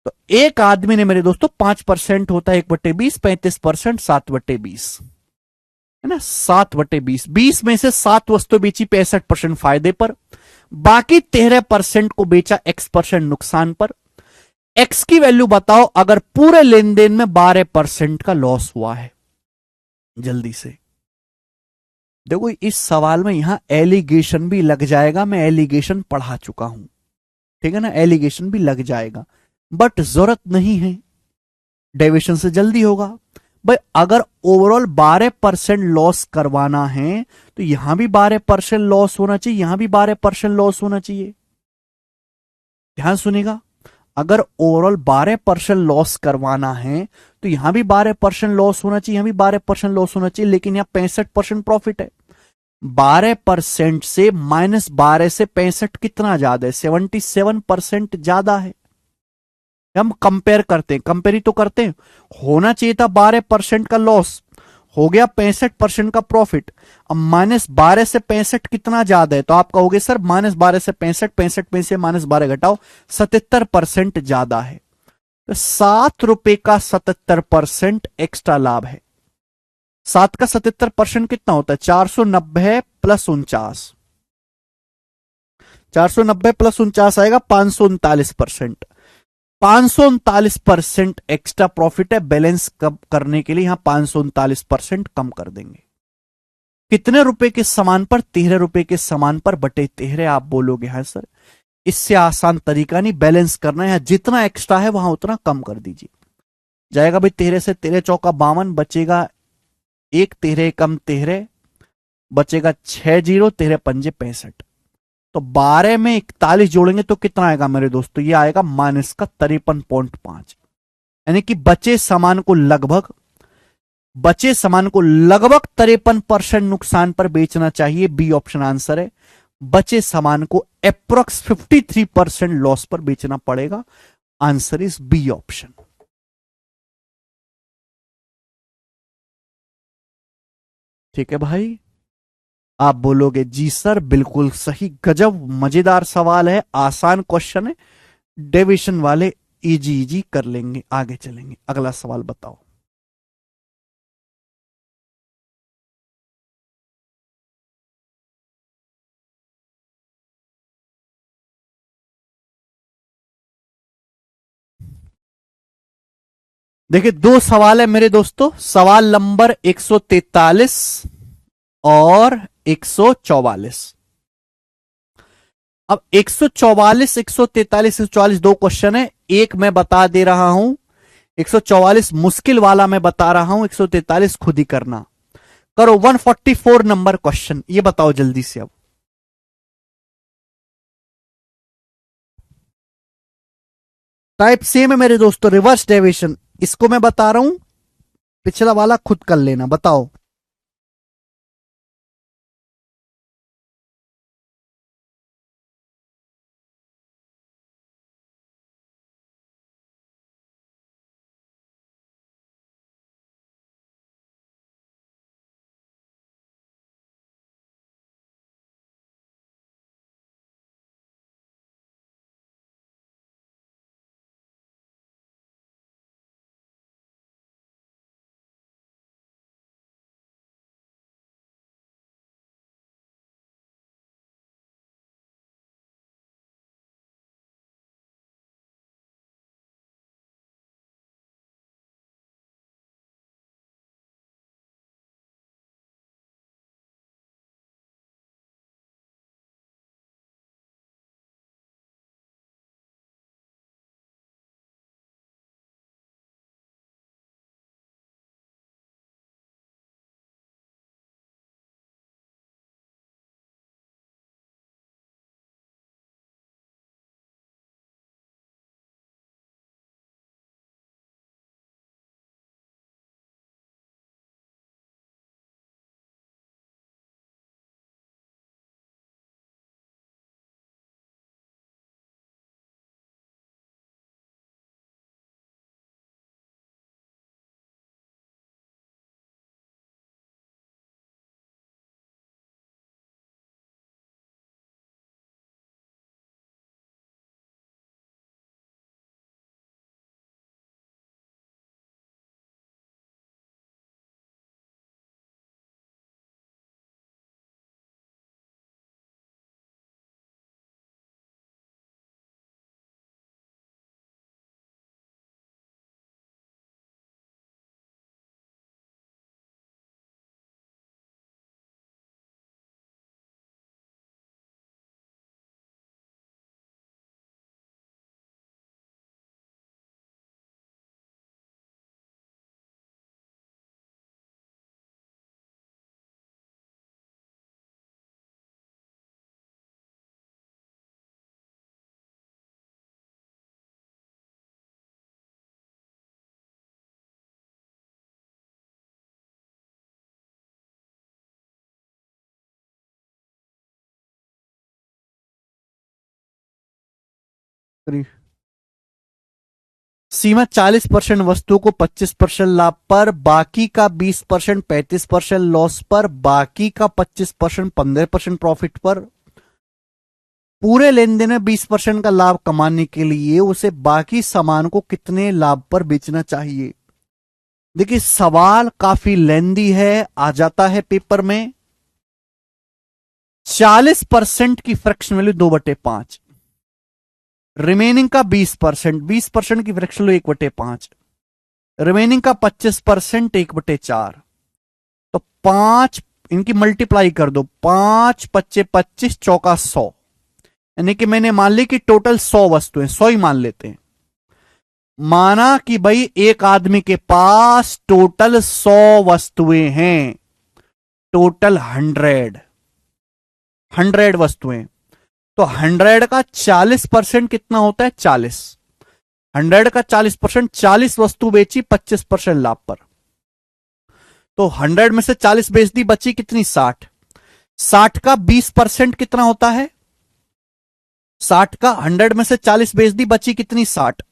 तो एक आदमी ने मेरे दोस्तों 5% होता है 1/20, 35%, 7/20 है ना, 7/20। 20 में से 7 वस्तु बेची 65% फायदे पर, बाकी 13% को बेचा X% नुकसान पर। X की वैल्यू बताओ अगर पूरे लेन देन में 12% का लॉस हुआ है, जल्दी से। देखो इस सवाल में यहां एलिगेशन भी लग जाएगा, मैं एलिगेशन पढ़ा चुका हूं, ठीक है ना, एलिगेशन भी लग जाएगा, बट जरूरत नहीं है, डेविएशन से जल्दी होगा। भाई अगर ओवरऑल 12% लॉस करवाना है तो यहां भी 12% लॉस होना चाहिए, यहां भी 12% लॉस होना चाहिए। ध्यान सुनेगा, अगर ओवरऑल 12% लॉस करवाना है तो यहां भी 12% लॉस होना चाहिए, यहां भी 12% लॉस होना चाहिए, लेकिन यहां 65% प्रॉफिट है। 12% से -12 से 65 कितना ज्यादा है? 77% ज्यादा है। हम कंपेयर करते हैं, कंपेयर ही तो करते हैं। होना चाहिए था 12% का लॉस, हो गया 65% का प्रॉफिट। अब -12 से 65 कितना ज्यादा है? तो आप कहोगे सर -12 से 65, 65 में से -12 घटाओ, 77% ज्यादा है। तो ₹7 का 77% एक्स्ट्रा लाभ है। 7 का 77% कितना होता है? 490 प्लस 49, 490 प्लस 49 आएगा 539%। 539% एक्स्ट्रा प्रॉफिट है, बैलेंस कब करने के लिए यहां 539% कम कर देंगे। कितने रुपए के सामान पर? 13 रुपए के सामान पर बटे 13। आप बोलोगे हाँ सर इससे आसान तरीका नहीं, बैलेंस करना है, जितना एक्स्ट्रा है वहां उतना कम कर दीजिए। जाएगा भाई 13 से 13 चौका 52, बचेगा एक 13 कम 13, बचेगा 6 जीरो, 13 पंजे 65। तो 12 में 41 जोड़ेंगे तो कितना आएगा मेरे दोस्तों? ये आएगा माइनस का 53.5, यानी कि बचे सामान को लगभग 53% नुकसान पर बेचना चाहिए। बी ऑप्शन आंसर है। बचे सामान को अप्रोक्स 53% लॉस पर बेचना पड़ेगा। Answer is B option. ठीक है भाई, आप बोलोगे जी सर बिल्कुल सही, गजब मजेदार सवाल है, आसान क्वेश्चन है, डेविएशन वाले इजी इजी कर लेंगे। आगे चलेंगे, अगला सवाल बताओ। देखिए दो सवाल है मेरे दोस्तों, सवाल नंबर 143 और 144। अब 144, 143, 144 दो क्वेश्चन है, एक मैं बता दे रहा हूं, 144 मुश्किल वाला मैं बता रहा हूं, 143 खुद ही करना। करो 144 नंबर क्वेश्चन, ये बताओ जल्दी से अब। टाइप सेम है मेरे दोस्तों, रिवर्स डेविएशन, इसको मैं बता रहा हूं, पिछला वाला खुद कर लेना, बताओ। सीमा 40% वस्तु को 25% लाभ पर, बाकी का 20% 35% लॉस पर, बाकी का 25% 15% प्रॉफिट पर। पूरे लेन देन में 20% का लाभ कमाने के लिए उसे बाकी सामान को कितने लाभ पर बेचना चाहिए। देखिए सवाल काफी लेंदी है, आ जाता है पेपर में। 40% की फ्रैक्शन वैल्यू 2/5, रिमेनिंग का 20%, 20% की फ्रैक्शन वैल्यू 1/5, रिमेनिंग का 25% 1/4। तो 5 इनकी मल्टीप्लाई कर दो, 5 पच्चे 25 चौका 100, यानी कि मैंने मान ली कि टोटल 100 वस्तुएं, 100 ही मान लेते हैं। माना कि भाई एक आदमी के पास टोटल 100 वस्तुएं हैं, टोटल 100 वस्तुएं। तो 100 का 40% कितना होता है, 40। 100 का 40%, 40 वस्तु बेची 25% लाभ पर। तो 100 में से 40 बेच दी, बची कितनी, 60। 60 का 20% कितना होता है, 60 का 100 में से 40 बेच दी, बची कितनी, 60।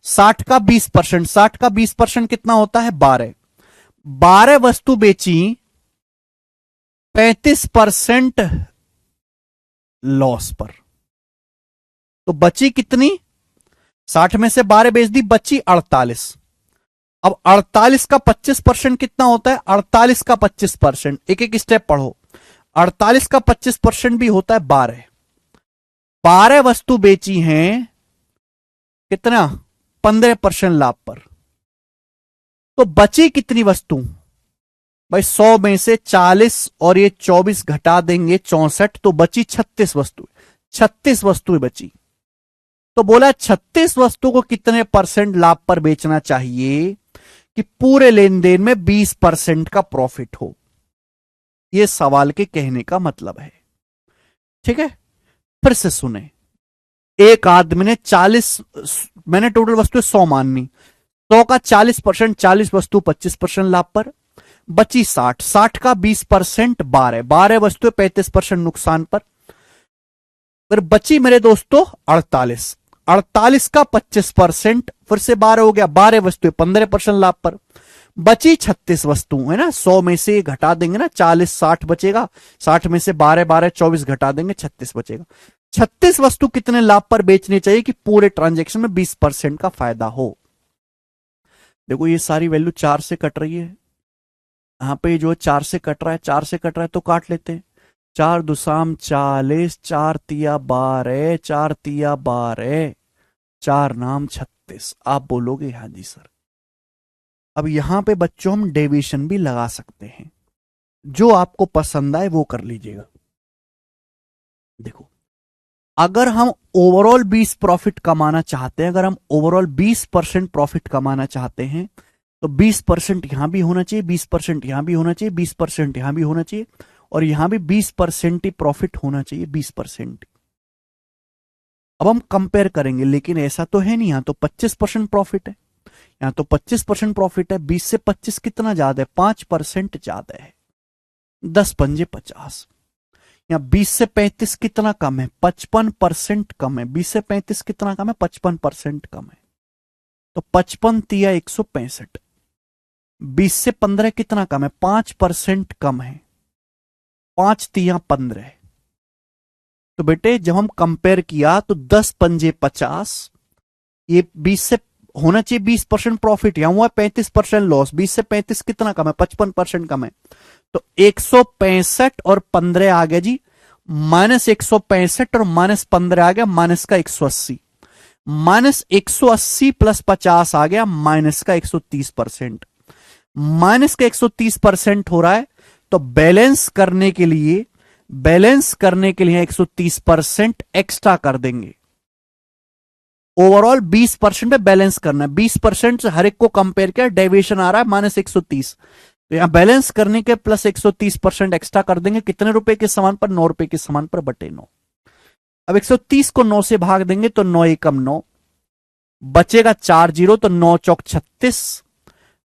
60 का 20%, 60 का 20% कितना होता है, 12। 12 वस्तु बेची, 35% लॉस पर। तो बची कितनी, 60 में से 12 बेच दी, बची 48। अब 48 का 25% कितना होता है, 48 का 25%, एक एक स्टेप पढ़ो। 48 का 25% भी होता है 12। 12 वस्तु बेची हैं कितना, 15% लाभ पर। तो बची कितनी वस्तु भाई, 100 में से 40 और ये 24 घटा देंगे 64, तो बची 36 वस्तु। 36 वस्तुएं बची। तो बोला 36 वस्तु को कितने % लाभ पर बेचना चाहिए कि पूरे लेन देन में 20% का प्रॉफिट हो। यह सवाल के कहने का मतलब है। ठीक है, फिर से सुने। एक आदमी ने 40, मैंने टोटल वस्तुएं 100 माननी, 100 का 40%, 40 वस्तु 25% लाभ पर, बची 60। 60 का 20% 12, 12 वस्तुएं 35% नुकसान पर। फिर बची मेरे दोस्तों 48, 48 का 25%, फिर से 12 हो गया, 12 वस्तुएं 15% लाभ पर। बची 36 वस्तु, है ना, 100 में से घटा देंगे ना, 40 60 बचेगा, 60 में से 12 12 24 घटा देंगे, 36 बचेगा। 36 वस्तु कितने लाभ पर बेचनी चाहिए कि पूरे ट्रांजैक्शन में 20% का फायदा हो। देखो ये सारी वैल्यू 4 से कट रही है, यहां पे जो 4 से कट रहा है, 4 से कट रहा है तो काट लेते हैं। 4 दुसाम 40, 4 तिया 12, 4 तिया 12, 4 नाम 36। आप बोलोगे हाँ जी सर। अब यहां पे बच्चों हम डेविएशन भी लगा सकते हैं, जो आपको पसंद आए वो कर लीजिएगा। देखो अगर हम ओवरऑल 20 प्रॉफिट कमाना चाहते हैं, अगर हम ओवरऑल 20% प्रॉफिट कमाना चाहते हैं, तो 20% यहां भी होना चाहिए, 20% यहां भी होना चाहिए, 20% यहां भी होना चाहिए, और यहां भी 20% ही प्रॉफिट होना चाहिए, 20%। अब हम कंपेयर करेंगे, लेकिन ऐसा तो है नहीं, यहां तो 25% प्रॉफिट है, यहां तो 25% प्रॉफिट है। 20 से 25 कितना ज्यादा है, 5% ज्यादा है, 10 पंजे 50। यहां 20 से 35 कितना कम है, 55% कम है। 20 से 35 कितना कम है, 55% कम है। तो 55 तिया 165। 20 से 15 कितना कम है, 5% कम है, 5 तिया 15। तो बेटे जब हम कंपेयर किया तो 10 पंजे 50, ये 20 से होना चाहिए 20% प्रॉफिट, यहां हुआ 35% लॉस। 20 से 35 कितना कम है, 55% कम है। तो 165 और 15 आ गया जी, -165 और -15 आ गया, माइनस का 180। -180 प्लस 50 आ गया, माइनस का 130%। माइनस का 130% हो रहा है, तो बैलेंस करने के लिए 130% एक्स्ट्रा कर देंगे। ओवरऑल 20% पे बैलेंस करना है, 20% से हर एक को कंपेयर किया, डेविएशन आ रहा है -130, तो यहां बैलेंस करने के प्लस 130% एक्स्ट्रा कर देंगे। कितने रुपए के सामान पर, 9 रुपए के सामान पर, बटे 9। अब 130 को 9 से भाग देंगे तो 9 एकम 9, बचेगा 4 जीरो, तो 9 चौक 36,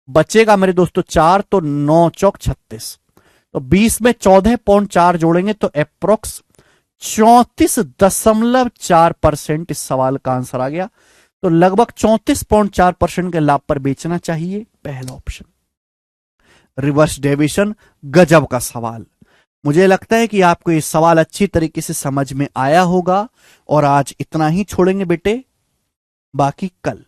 बचेगा मेरे दोस्तों 4, तो 9 चौक 36। तो 20 में 14.4 जोड़ेंगे तो अप्रोक्स 34.4% इस सवाल का आंसर आ गया। तो लगभग 34.4% के लाभ पर बेचना चाहिए, पहला ऑप्शन। रिवर्स डेविएशन, गजब का सवाल। मुझे लगता है कि आपको ये सवाल अच्छी तरीके से समझ में आया होगा। और आज इतना ही छोड़ेंगे बेटे, बाकी कल।